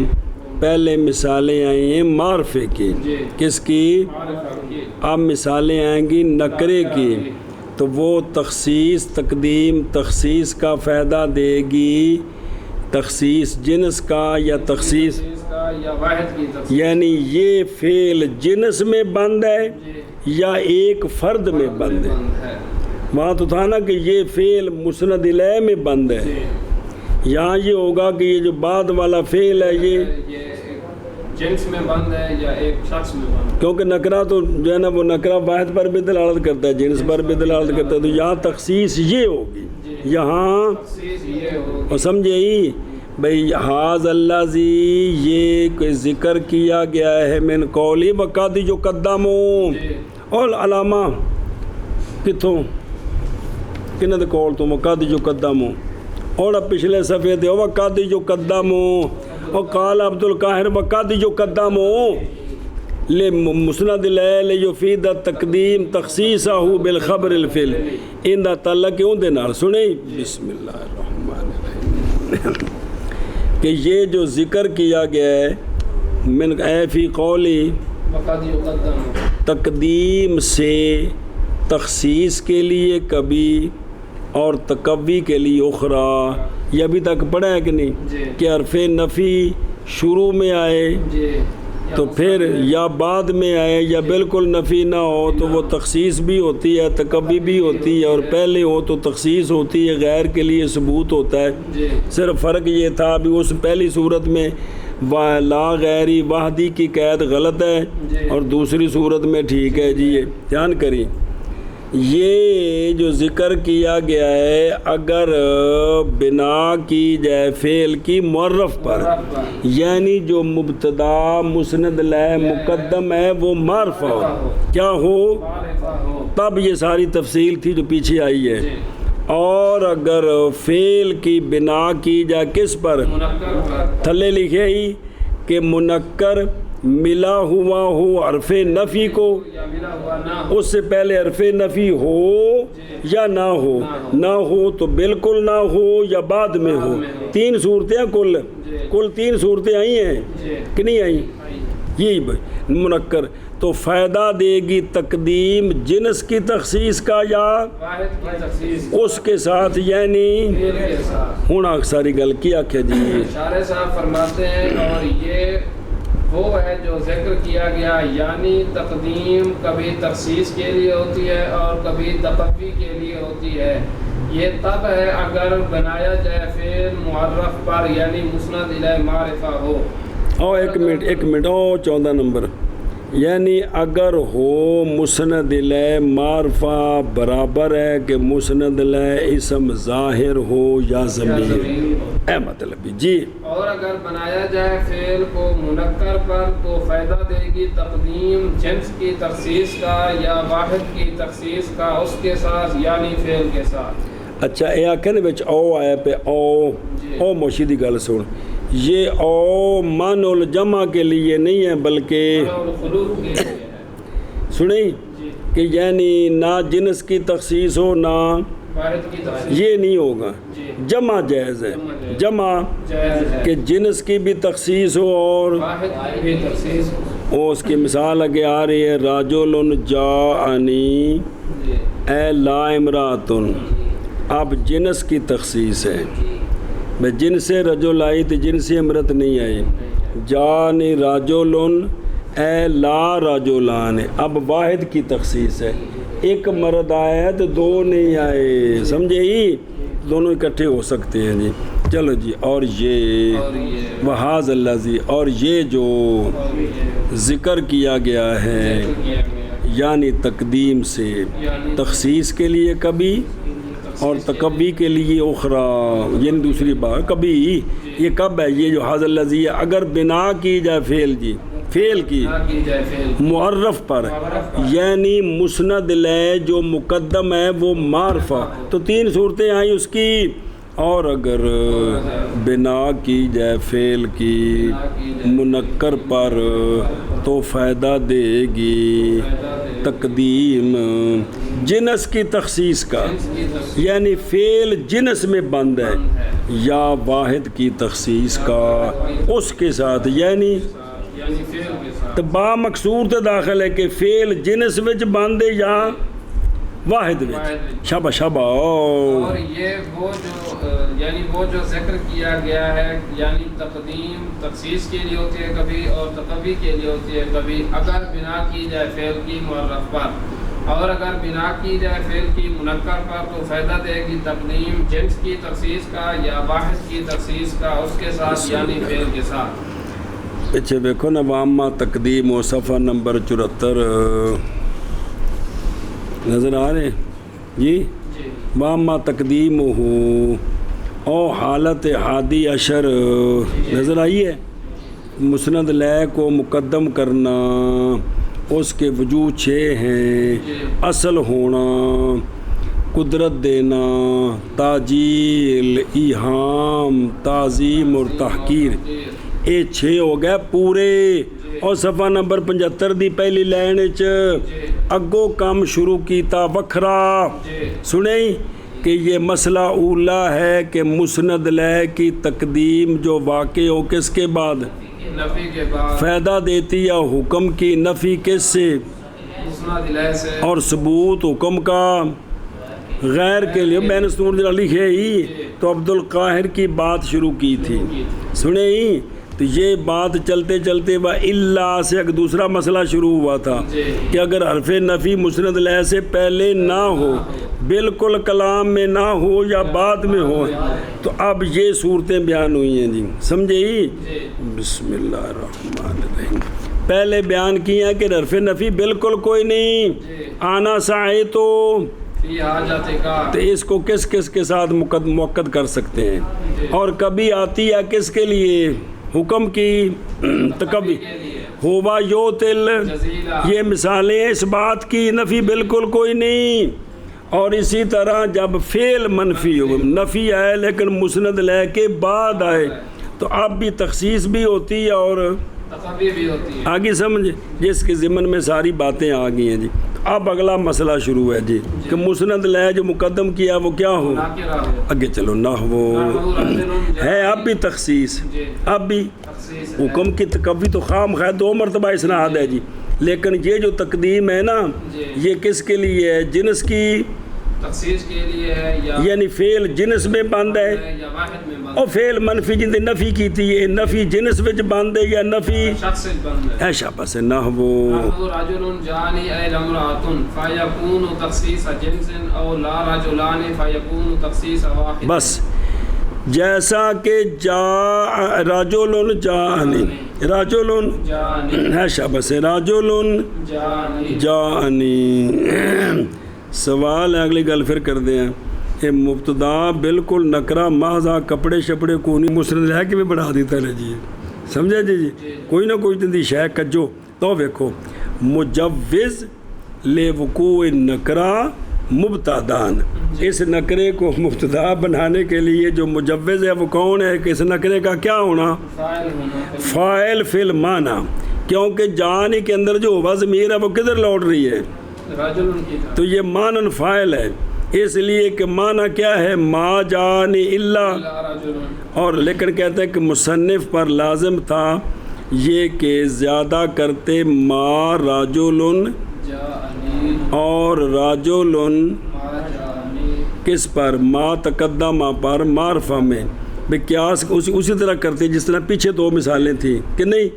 پہلے مثالیں آئی ہیں معرفے کی، جی کس کی؟ معرفہ کی، اب مثالیں آئیں گی نکرے کی، تو وہ تخصیص تقدیم تخصیص کا فائدہ دے گی، تخصیص جنس کا یا تخصیص، کا یا واحد کی تخصیص، یعنی یہ فعل جنس میں بند ہے جی یا ایک فرد میں بند ہے۔ ہے، وہاں تو تھا نا کہ یہ فعل مسند الیہ میں بند ہے، جی یہاں یہ ہوگا کہ یہ جو بعد والا فعل ہے یہ جنس میں بند ہے یا ایک شخص میں بند ہے، کیونکہ نکرہ تو جو ہے نا وہ نکرہ واحد پر بھی دلالت کرتا ہے، جنس پر بھی دلالت کرتا ہے، تو یہاں تخصیص یہ ہوگی، یہاں تخصیص یہ ہوگی، اور سمجھے ہی بھئی حاذ اللہ زی یہ کوئی ذکر کیا گیا ہے من قولی وقادی جو قدموں جی اور علامہ کتوں کنہ دے کول تو وقادی جو قدموں اور اب پچھلے صفحے دے وقادی جو قدموں اور قال عبد القاہر وقادی جو قدموں لے مسند الیہ لیفید تقدیم تخصیصہ بالخبر الفعل ان دا تعلق کیوں دے نال سنیں بسم اللہ الرحمن الرحیم کہ یہ جو ذکر کیا گیا ہے من اے فی قولی وقد یقدم، تقدیم سے تخصیص کے لیے کبھی اور تقوی کے لیے اخرى، یہ ابھی تک پڑھا ہے کہ نہیں جی کہ حرف نفی شروع میں آئے جی تو پھر یا بعد میں آئے یا بالکل نفی نہ ہو تو وہ تخصیص بھی ہوتی ہے تقوی بھی ہوتی ہے، اور پہلے ہو تو تخصیص ہوتی ہے، غیر کے لیے ثبوت ہوتا ہے۔ جی صرف فرق یہ تھا ابھی اس پہلی صورت میں لا غیری وحدی کی قید غلط ہے جی اور دوسری صورت میں ٹھیک ہے جی۔ یہ دھیان کری یہ جو ذکر کیا گیا ہے اگر بنا کی جائے فعل کی معرف پر، یعنی جو مبتدا مسند الیہ مقدم ہے وہ معرفہ ہو، کیا ہو معرفہ ہو، تب یہ ساری تفصیل تھی جو پیچھے آئی ہے، جی اور اگر فعل کی بنا کی جائے کس پر، منکر پر، تھلے لکھے ہی کہ منکر ملا ہوا ہو حرف نفی کو، یا ملا ہوا نہ ہو، اس سے پہلے حرف نفی ہو یا نہ ہو، نہ ہو تو بالکل نہ ہو یا بعد میں ہو، تین صورتیں کل تین صورتیں آئی ہیں جی کہ نہیں آئی، یہی منکر تو فائدہ دے گی تقدیم جنس کی تخصیص کا یا واحد کی تخصیص اس کے ساتھ، یعنی فعل کے ساتھ۔ ہوں ساری گل کیا کہ جی شارع صاحب فرماتے ہیں اور یہ وہ ہے جو ذکر کیا گیا، یعنی تقدیم کبھی تخصیص کے لیے ہوتی ہے اور کبھی تقوی کے لیے ہوتی ہے، یہ تب ہے اگر بنایا جائے فعل معرف پر یعنی مسند الیہ معرفہ ہو۔ ایک منٹ 14 نمبر یعنی اگر ہو مسند الیہ معرفہ برابر ہے کہ مسند الیہ اسم ظاہر ہو یا ضمیر، اے مطلب جی۔ اور اگر بنایا جائے فعل کو منکر پر تو فائدہ دے گی تقدیم جنس کی تخصیص کا یا واحد کی تخصیص کا اس کے ساتھ، یعنی فعل کے ساتھ۔ اچھا یہ آکھنے بچ او آیا پہ او موشی دی گل سن، یہ او من الجمع کے لیے نہیں ہے بلکہ سنیں کہ یعنی نہ جنس کی تخصیص ہو نہ یہ نہیں ہوگا، جمع جائز ہے، جمع کہ جنس کی بھی تخصیص ہو اور اس کی مثال آگے آ رہی ہے راجل جاءنی اے لا امراتن، اب جنس کی تخصیص ہے، میں جن سے رجل آئی تو جن سے امرت نہیں آئی، جانی راجلن اے لا رجلان، اب واحد کی تخصیص ہے، ایک مرد آیا ہے تو دو نہیں آئے، سمجھے ہی دونوں اکٹھے ہو سکتے ہیں جی۔ چلو جی، اور یہ وحاظ الذی، اور یہ جو ذکر کیا گیا ہے یعنی تقدیم سے تخصیص کے لیے کبھی اور تکبی کے لیے اخرى، یعنی دوسری بات کبھی، یہ کب ہے یہ جو حاظ الذی ہے اگر بنا کی جائے فعل جی، فعل کی معرف پر، یعنی مسند الیہ جو مقدم ہے وہ معرفہ، تو تین صورتیں آئیں اس کی، اور اگر بنا کی جائے فعل کی منکر پر تو فائدہ دے گی تقدیم جنس کی تخصیص کا، یعنی فعل جنس میں بند ہے، یا واحد کی تخصیص کا اس کے ساتھ، یعنی تو با مقصور تے داخل ہے کہ فعل جنس وچ بند ہے یا واحد وچ، شابہ شابہ۔ اور یہ وہ جو یعنی وہ جو ذکر کیا گیا ہے، یعنی تقدیم تخصیص کے لیے ہوتی ہے کبھی اور تقوی کے لیے ہوتی ہے کبھی، اگر بنا کی جائے فعل کی معرف پر، اور اگر بنا کی جائے فعل کی منکر پر تو فائدہ دے گی تقدیم جنس کی تخصیص کا یا واحد کی تخصیص کا اس کے ساتھ، یعنی فعل کے ساتھ۔ پیچھے دیکھو نا، واما تقدیم و صفحہ نمبر 74 نظر آ رہے جی، واما تقدیم ہو او حالت حادی عشر نظر آئی ہے، مسند لے کو مقدم کرنا، اس کے وجود 6 ہیں، اصل ہونا، قدرت دینا، تاجیل، ایہام، تعظیم اور تحقیر، یہ 6 ہو گئے پورے۔ اور صفحہ نمبر 75 دی پہلی لائن اگو کام شروع کیتا وکھرا، سنیں کہ یہ مسئلہ اولا ہے کہ مسند لے کی تقدیم جو واقع ہو کس کے بعد نفی کے بعد فائدہ دیتی ہے حکم کی، نفی کس سے مسند لے سے، اور ثبوت حکم کا غیر کے لیے میں نے سورج لکھے ہی تو عبد القاہر کی بات شروع کی تھی، سنیں ہی تو یہ بات چلتے چلتے وہ اللہ سے ایک دوسرا مسئلہ شروع ہوا تھا کہ اگر حرف نفی مسند لے سے پہلے نہ ہو، بالکل کلام میں نہ ہو یا بعد میں ہو، تو اب یہ صورتیں بیان ہوئی ہیں جی، سمجھے ہی۔ بسم اللہ الرحمن الرحیم، پہلے بیان کیا کہ حرف نفی بالکل کوئی نہیں، آنا سائے تو اس کو کس کس کے ساتھ موقت کر سکتے ہیں، اور کبھی آتی ہے کس کے لیے حکم کی تکبی، ہوا یو تل، یہ مثالیں اس بات کی، نفی بالکل کوئی نہیں۔ اور اسی طرح جب فعل منفی ہو، نفی آئے لیکن مسند لے کے بعد آئے تو اب بھی تخصیص بھی ہوتی ہے اور تقوی بھی ہوتی ہے، آگے سمجھ جس کے ضمن میں ساری باتیں آ گئی ہیں جی۔ اب اگلا مسئلہ شروع ہے جی کہ مسند لے جو مقدم کیا وہ کیا ہو، آگے چلو نحو ہے، اب بھی تخصیص، اب بھی حکم کی تکوی تو خام خواہ 2 مرتبہ اسناد ہے جی، لیکن یہ جو تقدیم ہے نا یہ کس کے لیے ہے، جنس کی تخصیص کے لیے ہے، یعنی فعل جنس میں بند ہے، یا واحد میں بند اور فعل منفی جن نفی کی تھی، یہ نفی جنس وچ بند ہے یا نفی شخص بند ہے۔ ہے شاباش نحو رجل جانی اے امرأۃ فیکون تخصیص جنس او لا رجلان فیکون تخصیص واحد۔ بس جیسا کہ رجل جاءنی، رجل جانی ہے شاباش، رجل جانی جاءنی۔ سوال ہے، اگلی گل پھر کر دیں کہ مبتدا بالکل نکرا محض کپڑے شپڑے کو نہیں مسند ہے کہ بھی بڑھا دیتا ہے جی، سمجھے جی کوئی نہ کوئی تندی شے کجو تو ویکھو مجوز لے وقوع نکرا مبتدان، اس نکرے کو مبتدا بنانے کے لیے جو مجوز ہے وہ کون ہے کہ اس نکرے کا کیا ہونا؟ فاعل ہونا فاعل فی المعنی، کیونکہ جانی کے اندر جو ضمیر ہے وہ کدھر لوٹ رہی ہے؟ رجل کی طرح تو یہ مانن فاعل ہے، اس لیے کہ معنی کیا ہے؟ ما جانی الا، رجل اور لیکن کہتے ہیں کہ مصنف پر لازم تھا یہ کہ زیادہ کرتے ما رجل جانی اور رجل ما جانی کس پر؟ ما تقدمہ پر معرفہ میں بقیاس اسی طرح کرتے جس طرح پیچھے دو مثالیں تھیں کہ نہیں،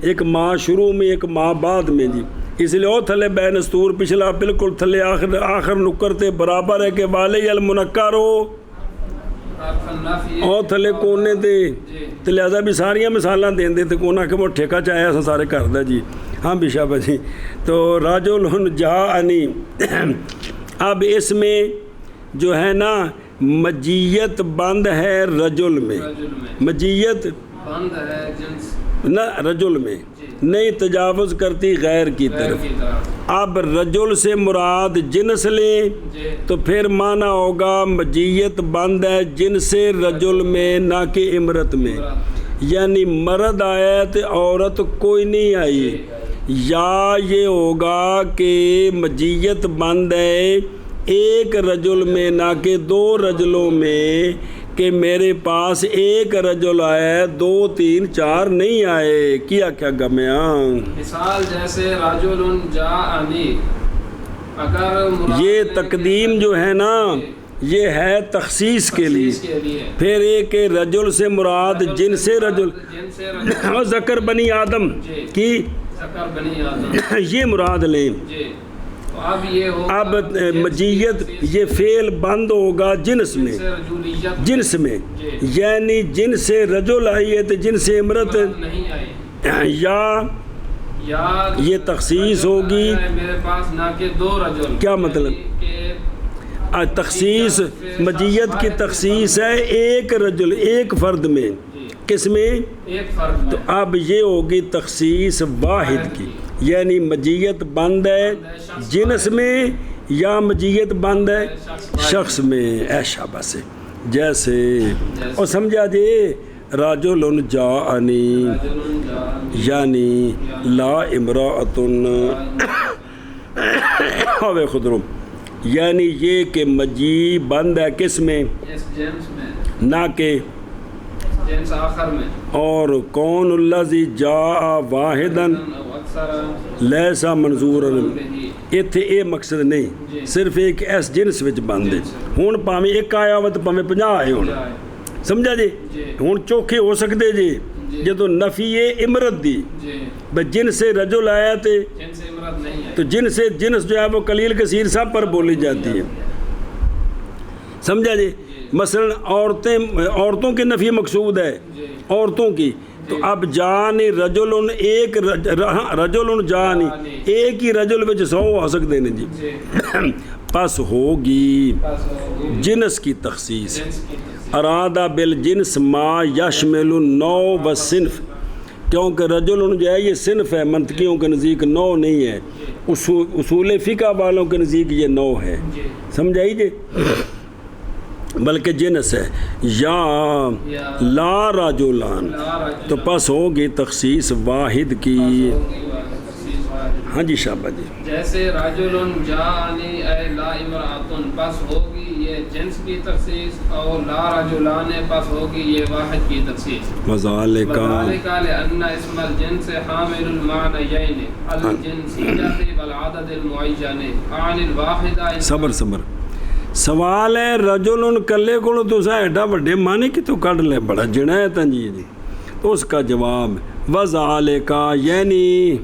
ایک ما شروع میں ایک ما بعد میں جی، اس لیے او تھلے بین استور پچھلا بالکل تھلے آخر نکرتے برابر ہے کہ والی المنکر ہو او تھلے کونے تے تے لہذا بھی ساریاں مثالاں دین دے تے کونا کہ وہ ٹھیکہ چاہیا اساں سارے کر دا جی ہاں بھی شابہ جی۔ تو رجل جاءنی، اب اس میں جو ہے نا مجیت بند ہے رجل میں، مجیت بند ہے جنس نہ رجل میں نہیں تجاوز کرتی غیر کی طرف۔ کی طرف اب رجل سے مراد جنس لیں جی تو پھر معنی ہوگا مجیت بند ہے جنس رجل میں نہ کہ امرت میں، یعنی مرد آیا تو عورت کوئی نہیں آئی، یا یہ ہوگا کہ مجیت بند ہے ایک رجل میں نہ کہ دو رجلوں میں، کہ میرے پاس ایک رجل آیا دو تین چار نہیں آئے، کیا کیا گمیاں۔ مثال جیسے رجل جاءنی، اگر مراد یہ تقدیم جو ہے نا یہ ہے تخصیص کے لیے، اس کے لیے پھر ایک رجل سے مراد جن سے رجل جن سے رجل اور ذکر بنی آدم کی ذکر بنی آدم یہ مراد لیں۔ جی، تو اب یہ ہو اب مجیت یہ فعل بند ہوگا جنس میں، رجولیت جنس میں یعنی جن سے رجل آئی ہے تو جن سے امرت نہیں آئی، یا یہ تخصیص ہوگی۔ میرے پاس نہ کہ دو رجل، کیا مطلب؟ کہ تخصیص مجیت کی تخصیص ہے ایک رجل ایک فرد میں، کس میں؟ ایک فرد میں۔ تو اب یہ ہوگی تخصیص واحد کی، یعنی مجیت بند ہے جنس میں یا مجیت بند ہے شخص میں، اے شابہ سے جیسے اور سمجھا جی رجل جاءنی یعنی لا امرأۃ او خضر، یعنی یہ کہ مجیع بند ہے کس میں؟ اس جنس میں، نہ کہ جنس آخر میں، اور کون الذی جاء واحدا اکثر لیسا منظورا، اتنے یہ مقصد نہیں صرف ایک اس جنس وچ بند ہے، ہوں پاویں ایک آیا ہوا تو پاویں 50 آئے ہون، سمجھا جی؟ ہوں چوکھے ہو سکتے جی جدو نفی امرت دی بھئی جن سے رجل آیا تے جن سے امرت نہیں ہے، تو جن سے جنس جو ہے وہ قلیل کثیر سب پر بولی جاتی ہے، سمجھا جی؟ مثلا عورتوں کی نفی مقصود ہے عورتوں کی، تو اب جانی رجل ایک رجل جانی ایک ہی رجل وچ 100 ہو سکتے ہیں جی، پس ہوگی جنس کی تخصیص، ارادہ بالجنس ما یشمل النوع والصنف، کیونکہ رجل جو ہے یہ صنف ہے، منطقیوں کے نزدیک نوع نہیں ہے، اصول فقہ والوں کے نزدیک یہ نوع ہے، سمجھائی جی؟ بلکہ جنس ہے، یا لا رجلان تو پس ہوگی تخصیص واحد کی۔ ہاں جی شابہ جی، جیسے رجل جاءنی اے لا امرأۃ، پس ہوگی یہ جنس کی تخصیص، اور لا رجلان پس ہوگی یہ واحد کی تخصیص۔ وذالک وذالک لأن اسم الجنس حامل المعنیین الجنسیۃ والعدد المعین عن الواحدہ۔ صبر سوال ہے رجل کلے کو تسا ایڈا بڑے معنی کی تو کڈ لے، بڑا جنا ہے تنجید، تو اس کا جواب وذالک یعنی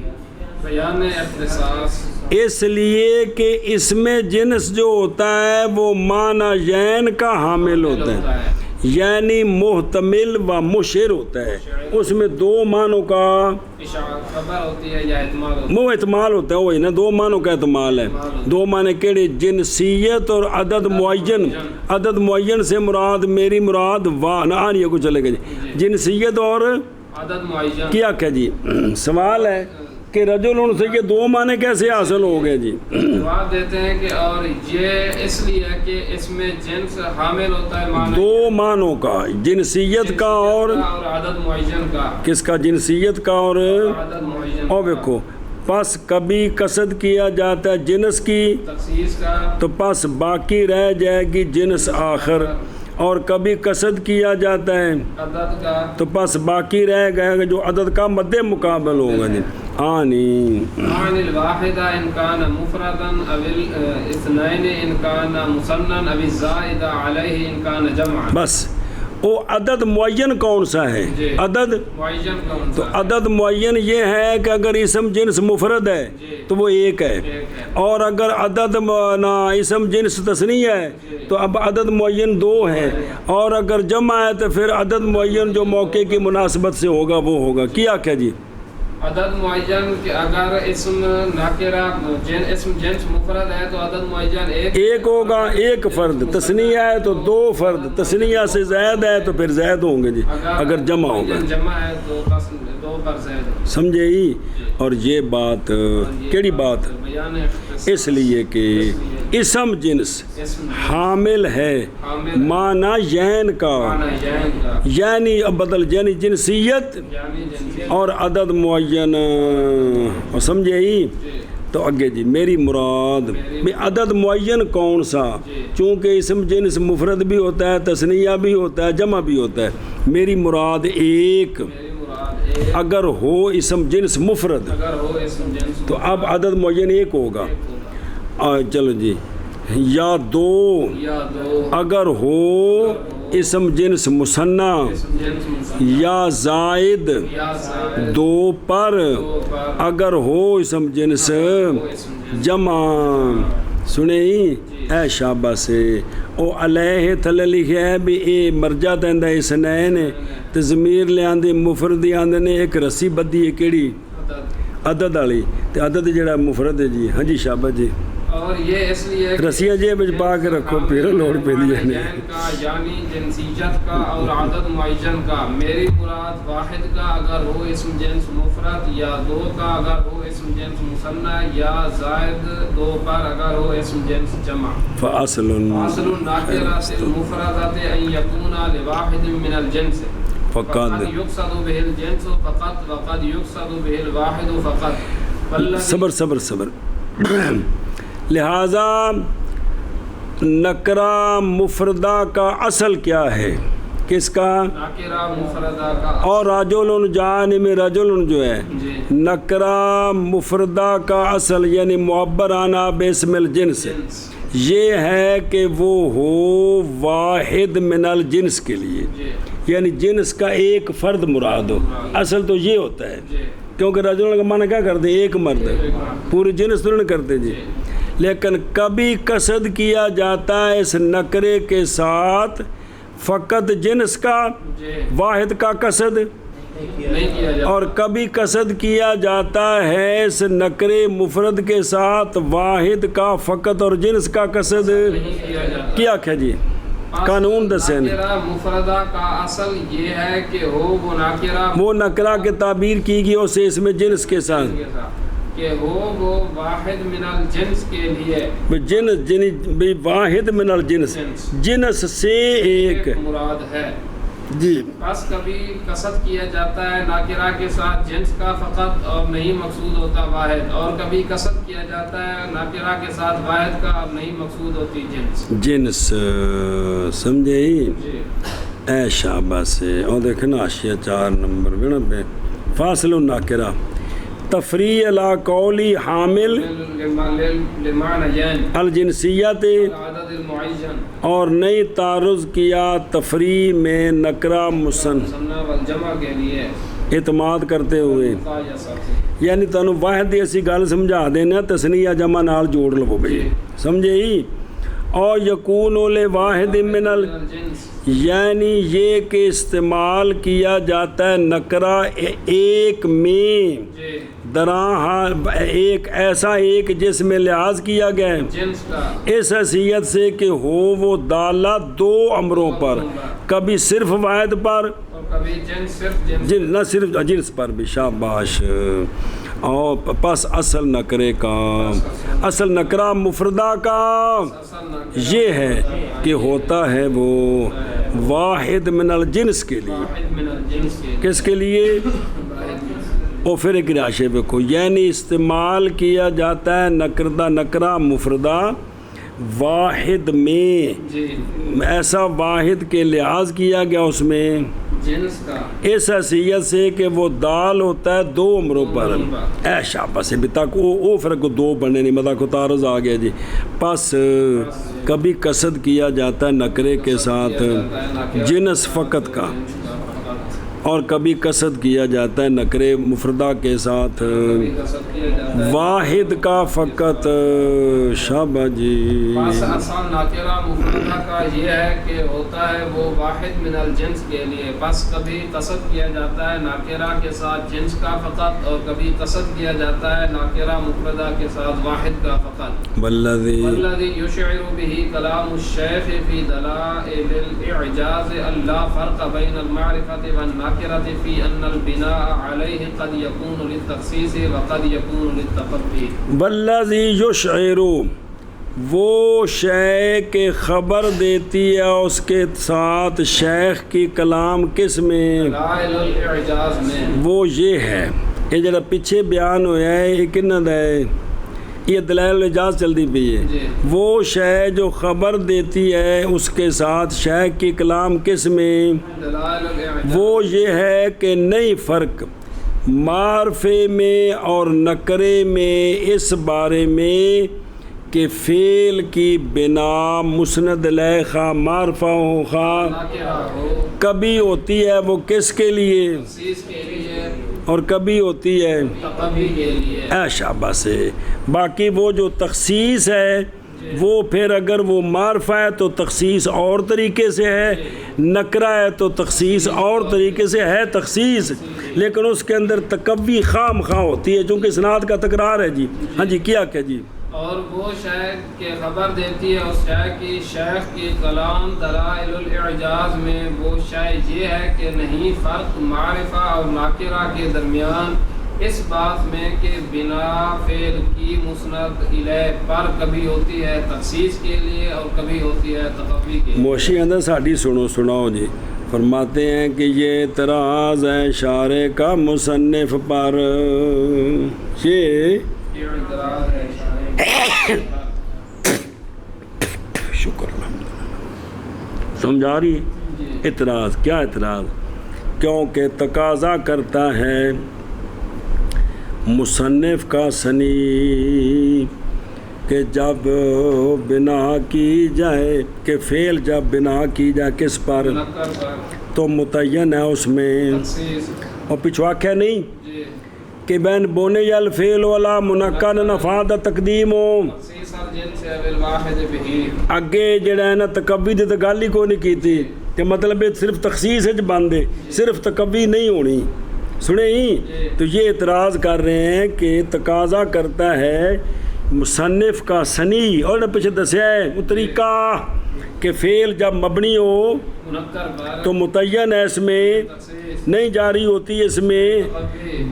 بیان اختصاص، اس لیے کہ اس میں جنس جو ہوتا ہے وہ معنی کا حامل ہوتا ہے، یعنی محتمل و مشیر ہوتا ہے، اس میں دو معنوں کا خبر ہوتی ہے یا احتمال ہوتا ہے؟ وہ احتمال ہوتا ہے، وہی نا، دو معنوں کا احتمال ہے۔ دو معنی کیڑے؟ جنسیت اور عدد معین۔ عدد معین سے مراد میری مراد آن یہ کو چلے گا جی، جنسیت اور عدد معین کیا کیا جی؟ سوال ہے کہ رجل ان سے یہ دو معنی کیسے حاصل ہو گئے جی؟ جواب دیتے ہیں کہ اور یہ اس لیے کہ اس میں جنس حامل ہوتا ہے معنی دو معنوں کا، جنسیت کا اور عدد معین کا۔ کس کا؟ جنسیت کا اور عدد معین اور دیکھو، پس کبھی قصد کیا جاتا ہے جنس کی تخصیص کا، تو پس باقی رہ جائے گی جنس آخر، اور کبھی قصد کیا جاتا ہے عدد کا، تو پس باقی رہ گئے گا جو عدد کا مد مقابل ہوگا جی۔ آنی عن الواحد ان كان مفردا او الاثنين ان كان مثنى او الزائد عليه ان كان جمعا۔ بس وہ عدد معین کون سا ہے؟ جی۔ عدد معین کون تو سا ہے؟ عدد معین یہ ہے کہ اگر اسم جنس مفرد ہے جی۔ تو وہ ایک ہے، ایک ہے۔ اور اگر عدد نا اسم جنس تثنیہ ہے تو اب عدد معین دو ہے، اور اگر جمع ہے تو پھر عدد معین جو موقع کی مناسبت سے ہوگا وہ ہوگا۔ کیا کیا جی؟ عدد معین کہ اگر اسم ناکرہ اسم جنس مفرد ہے تو عدد معین ایک ہوگا، ایک فرد۔ تثنیہ ہے تو دو فرد، تثنیہ سے زائد ہے تو پھر زائد ہوں گے جی، اگر جمع ہوگا۔ جمع ہے تو بس دو پر زائد۔ سمجھے ہی؟ اور یہ بات کیڑی بات؟ بیان اس لیے کہ اسم جنس اسم حامل ہے معنی یین کا، معنی یعن کا، یعنی اب بدل، یعنی جنسیت یعنی جنسیت اور عدد معین، اور سمجھے ہی؟ تو اگے جی میری مراد بھی عدد معین کون سا؟ چونکہ اسم جنس مفرد بھی ہوتا ہے، تثنیہ بھی ہوتا ہے، جمع بھی ہوتا ہے۔ میری مراد ایک، میری مراد ایک اگر ہو اسم جنس مفرد اگر ہو اسم جنس تو اب عدد معین ایک ہوگا۔ چلو جی، یا دو یا دو اگر ہو اسم جنس مثنی اسم جنس مثنى یا زائد یا زائد دو پر دو پر اگر ہو اسم جنس اسم جنس جمع۔ سنے ہی؟ اے شابہ سے او علیہ تھلے لکھے ہے بھی اے مرجع تیندہ اسنین تے ضمیر لے آندے مفردی آندے نے ایک رسی بدی ہے کیڑی؟ عدد۔ عدد والی، تے عدد جڑا مفرد ہے جی۔ ہاں جی شابہ جی، اور یہ اس لیے کہ رسیاں جیب وچ پا کے رکھو، پھر لوڑ پہ دی جانے۔ یعن کا یعنی جنسیت کا اور عدد معین کا۔ میری مراد واحد کا اگر ہو اسم جنس مفرد، یا دو کا اگر ہو اسم جنس مثنى، یا زائد دو پر اگر ہو اسم جنس جمع۔ فاصل اصل الناکرۃ المفردۃ ان یکون لواحد من الجنس فقد یقصد به الجنس فقط وقد یقصد به الواحد فقط۔ صبر صبر صبر لہذا نکرہ مفردہ کا اصل کیا ہے؟ کس کا؟ ناکرہ مفردہ کا اور رجل جانب رجل جو ہے جی نکرہ مفردہ کا اصل یعنی معبر عنہ باسم الجنس جنس یہ ہے کہ وہ ہو واحد من الجنس کے لیے، جی یعنی جنس کا ایک فرد مراد ہو۔ اصل تو یہ ہوتا ہے، جی کیونکہ رجل کا معنی کیا کرتے ہیں؟ ایک مرد، پوری جنس تو نہیں کرتے جی۔ لیکن کبھی قصد کیا جاتا ہے اس نکرے کے ساتھ فقط جنس کا، جی واحد کا قصد، نہیں کیا جاتا، اور کبھی قصد کیا جاتا ہے اس نکرے مفرد کے ساتھ واحد کا فقط اور جنس کا قصد۔ نہیں کیا جاتا۔ کیا کیا جی؟ قانون دسیں۔ ناکرہ مفردہ کا اصل یہ ہے کہ ہو وہ ناکرہ وہ نکرہ کے تعبیر کی گئی اسے اس میں جنس کے ساتھ، کے ساتھ، کہ ہو وہ واحد من الجنس کے لیے، جنس جنی واحد من الجنس، جنس سے ایک مراد ہے۔ جی۔ بس کبھی قصد کیا جاتا ہے ناکرہ کے ساتھ جنس کا فقط اور نہیں مقصود ہوتا واحد، اور کبھی قصد کیا جاتا ہے ناکرہ کے ساتھ واحد کا اور نہیں مقصود ہوتی جنس۔ جنس سمجھے ہی؟ جی اے شابہ سے اور دیکھنا اشیاء 4 نمبر بنا پہ فاصل الناکرہ تفریع علی قولی حامل لمعنیین الجنسیت العدد المعین اور نئی تعرض کیا تفریع میں نکرہ مثنی والجمع کے لیے اعتماد کرتے ہوئے، یا ساتھ یعنی تانوں واحد دی اسی گل سمجھا دینا، تثنیہ جمع نال جوڑ لو بھئی، سمجھے ہی؟ اور یکون لواحد من الجنس یعنی یہ کہ استعمال کیا جاتا ہے نکرہ ایک میں جی دراں ایک ایسا ایک جس میں لحاظ کیا گیا ہے جنس کا اس حیثیت سے کہ ہو وہ دالہ دو امروں پر، کبھی صرف واحد پر اور کبھی جنس صرف جنس نہ صرف جنس پر بھی، شاباش. اور پس اصل نکرے کا، اصل نکرہ مفردہ کا اصل نکرہ یہ ہے کہ ہوتا ہے وہ واحد من الجنس کے لیے. واحد من الجنس کے کس کے لیے؟ اور پھر ایک راشے پہ کو یعنی استعمال کیا جاتا ہے نکرہ مفردہ واحد میں، جی ایسا واحد کے لحاظ کیا گیا اس میں جنس کا اس حیثیت سے کہ وہ دال ہوتا ہے دو عمروں پر. اے شاباش بھی تک او فرق کو دو بننے نہیں مطلب کو تعارض آ گیا جی. پس کبھی قصد کیا جاتا ہے نکرے کے ساتھ جنس فقط کا، اور کبھی قصد کیا جاتا ہے نکرے مفردہ کے ساتھ واحد کا فقط. شاباش جی. پس اصل ناکرہ مفردہ کا یہ ہے کہ ہوتا ہے وہ واحد من الجنس کے لیے. پس کبھی قصد کیا جاتا ہے ناکرہ کے ساتھ جنس کا فقط، اور کبھی قصد کیا جاتا ہے ناکرہ مفردہ کے ساتھ واحد کا فقط. والذی یشعر به کلام الشیخ فی دلائل الاعجاز لا فرق بین المعرفۃ والنکرۃ فی ان البناء علیہ قد یکون للتخصیص وقد یکون للتقوی. والذی یشعر وہ شے کے خبر دیتی ہے اس کے ساتھ شیخ کی کلام کس میں؟ دلائل الاعجاز میں. وہ یہ ہے یہ جڑا پیچھے بیان ہوا ہے یہ کنہ دا ہے؟ یہ دلائل الاعجاز چلتی پئی ہے. جی وہ شے جو خبر دیتی ہے اس کے ساتھ شیخ کی کلام کس میں؟ دلائل الاعجاز وہ یہ ہے کہ نہیں فرق معرفے میں اور نکرے میں اس بارے میں کہ فعل کی بنا مسند لے خواہ معرفہ ہو خواہ ناکرہ ہو کبھی ہوتی ہے وہ کس کے لیے تخصیص کے لیے اور کبھی ہوتی ہے تقوی کے لیے. اے شاباش ہے. باقی وہ جو تخصیص ہے وہ پھر اگر وہ معرفہ ہے تو تخصیص اور طریقے سے ہے، نکرہ ہے تو تخصیص اور طریقے سے ہے تخصیص، لیکن اس کے اندر تقوی خام خواہ ہوتی ہے چونکہ اسناد کا تکرار ہے جی. ہاں جی کیا کہ جی اور وہ شیخ کے خبر دیتی ہے اس شیخ کی کلام دلائل الاعجاز میں. وہ شے یہ ہے کہ نہیں فرق معرفہ اور ناکرہ کے درمیان اس بات میں کہ بنا فعل کی مسند الیہ پر کبھی ہوتی ہے تخصیص کے لیے اور کبھی ہوتی ہے تقوی کے لیے. موشی اندر ساڑھی سناؤ جی. فرماتے ہیں کہ یہ اعتراض ہے شارع کا مصنف پر. یہ اعتراض ہے شکر سمجھا رہی ہے؟ اعتراض کیا اعتراض؟ کیونکہ تقاضا کرتا ہے مصنف کا سنی کہ جب بنا کی جائے کہ فعل جب بنا کی جائے کس پر تو متعین ہے اس میں. اور پچھوا کیا نہیں کہ بین بونے الفعل ولا منکر نفاد تقدیم ہو. اگے جڑا ہے نا تقوی دی گل ہی کوئی نہیں کیتی کہ مطلب صرف تخصیص وچ بندے صرف تقوی نہیں ہونی. سنے ہی تو یہ اعتراض کر رہے ہیں کہ تقاضا کرتا ہے مصنف کا سنی اور نے پیچھے دسیا ہے وہ طریقہ کہ فعل جب مبنی ہو تو متعین ہے اس میں نہیں جاری ہوتی اس میں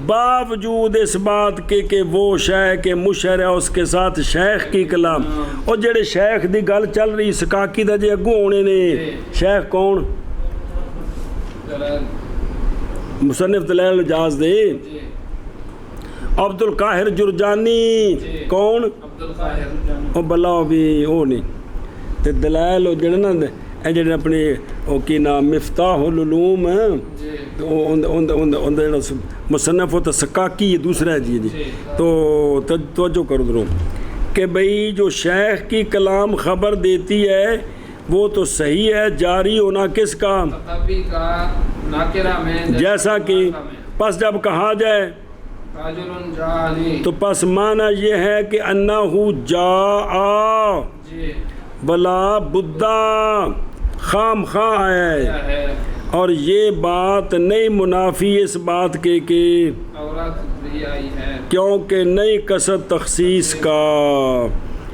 باوجود اس بات کے کہ وہ شیخ کے مشعر ہے اس کے ساتھ شیخ کی کلام. اور جڑے شیخ دی گل چل رہی سکاکی دا جے اگوں ہونے نے شیخ کون؟ مصنف دلائل الاعجاز دے عبد القاہر جرجانی. کون؟ او بلا بھی او نہیں تے دلائل او جڑے نا اے جڑے اپنے او کی نام مفتاح العلوم اون دا مصنف ہوتا سکاکی دوسرا ہے جی. تو توجہ کرو درو کہ بھئی جو شیخ کی کلام خبر دیتی ہے وہ تو صحیح ہے جاری ہونا کس کا؟ تقوی کا ناکرہ میں. جیسا کہ پس جب کہا جائے رجل جاءنی تو پس معنی یہ ہے کہ انہو جاء ولا بدہ خام خواہ ہے، اور یہ بات نہیں منافی اس بات کے کہ عورت بھی آئی ہے، کیونکہ نہیں قصد تخصیص کا،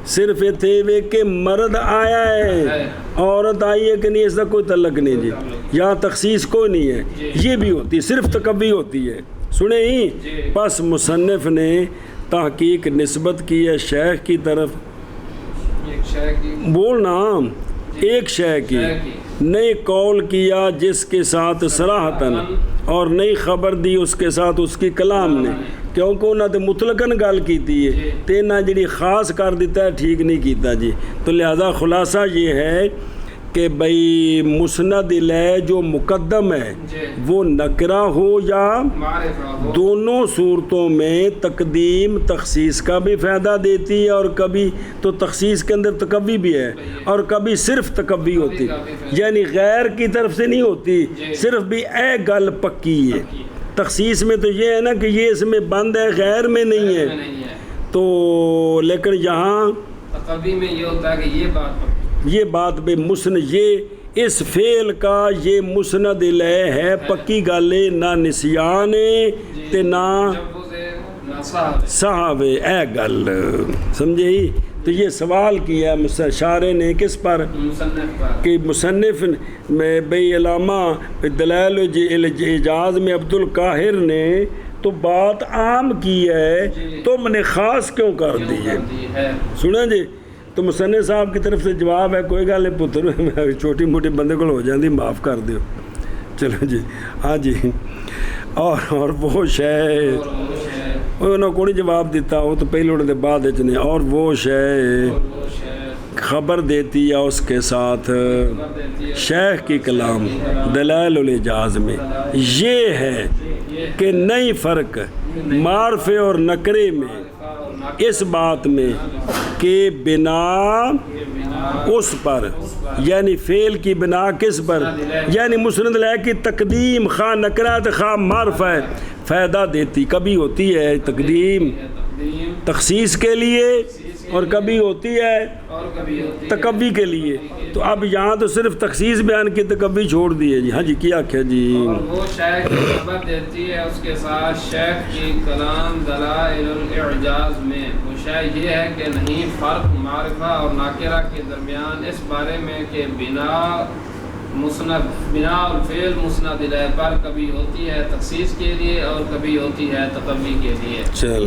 صرف یہ تھے وے کہ مرد آیا ہے، عورت آئی ہے کہ نہیں، اس کا کوئی تعلق نہیں جی، یہاں تخصیص کوئی نہیں ہے، یہ بھی ہوتی صرف تکبی ہوتی ہے، سنیں ہی۔ پس مصنف نے تحقیق نسبت کی ہے شیخ کی طرف، ایک شیخ کی بولنا ایک شیخ کی، نہیں قول کیا جس کے ساتھ صراحتاً، اور نہیں خبر دی اس کے ساتھ اس کی کلام نے، کیونکہ انہوں نے مطلقاً گل کیتی ہے تے نہ جڑی خاص کر دیتا ہے ٹھیک نہیں کیتا جی۔ تو لہذا خلاصہ یہ ہے کہ بھئی مسند الیہ جو مقدم ہے وہ نکرہ ہو یا معرفہ ہو، دونوں صورتوں میں تقدیم تخصیص کا بھی فائدہ دیتی ہے، اور کبھی تو تخصیص کے اندر تکبی بھی ہے، اور کبھی صرف تکبی ہوتی، یعنی غیر کی طرف سے نہیں ہوتی، صرف بھی اے گل پکی ہے۔ تخصیص میں تو یہ ہے نا کہ یہ اس میں بند ہے، غیر میں نہیں ہے، نہیں ہے، تو لیکن یہاں تقوی میں یہ ہوتا ہے کہ یہ بات پکی، یہ بات بے مسند، یہ اس فعل کا یہ مسند الیہ ہے، پکی گل ہے، نہ نسیان ہے تے نہ صاحب اے گل، سمجھے ہی۔ تو یہ سوال کیا شارح نے کس پر، مصنف پر، کہ مصنف میں بھئی علامہ دلائل الاعجاز میں عبد القاہر نے تو بات عام کی ہے، تم نے خاص کیوں کر دی ہے؟ سنیں جی، تو مصنف صاحب کی طرف سے جواب ہے، کوئی گل نہیں پتر، چھوٹی موٹی بندے کو ہو جاندی، معاف کر دیو، چلو جی، ہاں جی۔ اور وہ شے انہوں کو نہیں جواب دیتا، وہ تو پہلے انہوں نے بعد نے، اور وہ شے خبر دیتی ہے اس کے ساتھ شیخ کی کلام دلائل الاعجاز میں، یہ ہے کہ نئی فرق معرفے اور نکرے میں اس بات میں کہ بنا اس پر، یعنی فعل کی بنا کس پر، یعنی مسند الیہ کی تقدیم خواہ نکرہ خواہ معرفہ ہے، فائدہ دیتی، کبھی ہوتی ہے تقدیم تخصیص کے لیے اور کبھی ہوتی ہے تکبی کے لیے۔ تو اب یہاں تو صرف تخصیص بیان کی، تکبی چھوڑ دی ہے جی۔ ہاں جی، کیا کیا جی؟ اور وہ شیخ کی خبر دیتی ہے اس کے ساتھ شیخ کی کلام دلائل الاعجاز میں، وہ شے یہ ہے کہ نہیں فرق معرفہ اور ناکرہ کے درمیان اس بارے میں کہ بنا الفعل مسند الیہ پر کبھی ہوتی ہے تخصیص کے لیے اور کبھی ہوتی ہے تکبی کے لیے۔ چل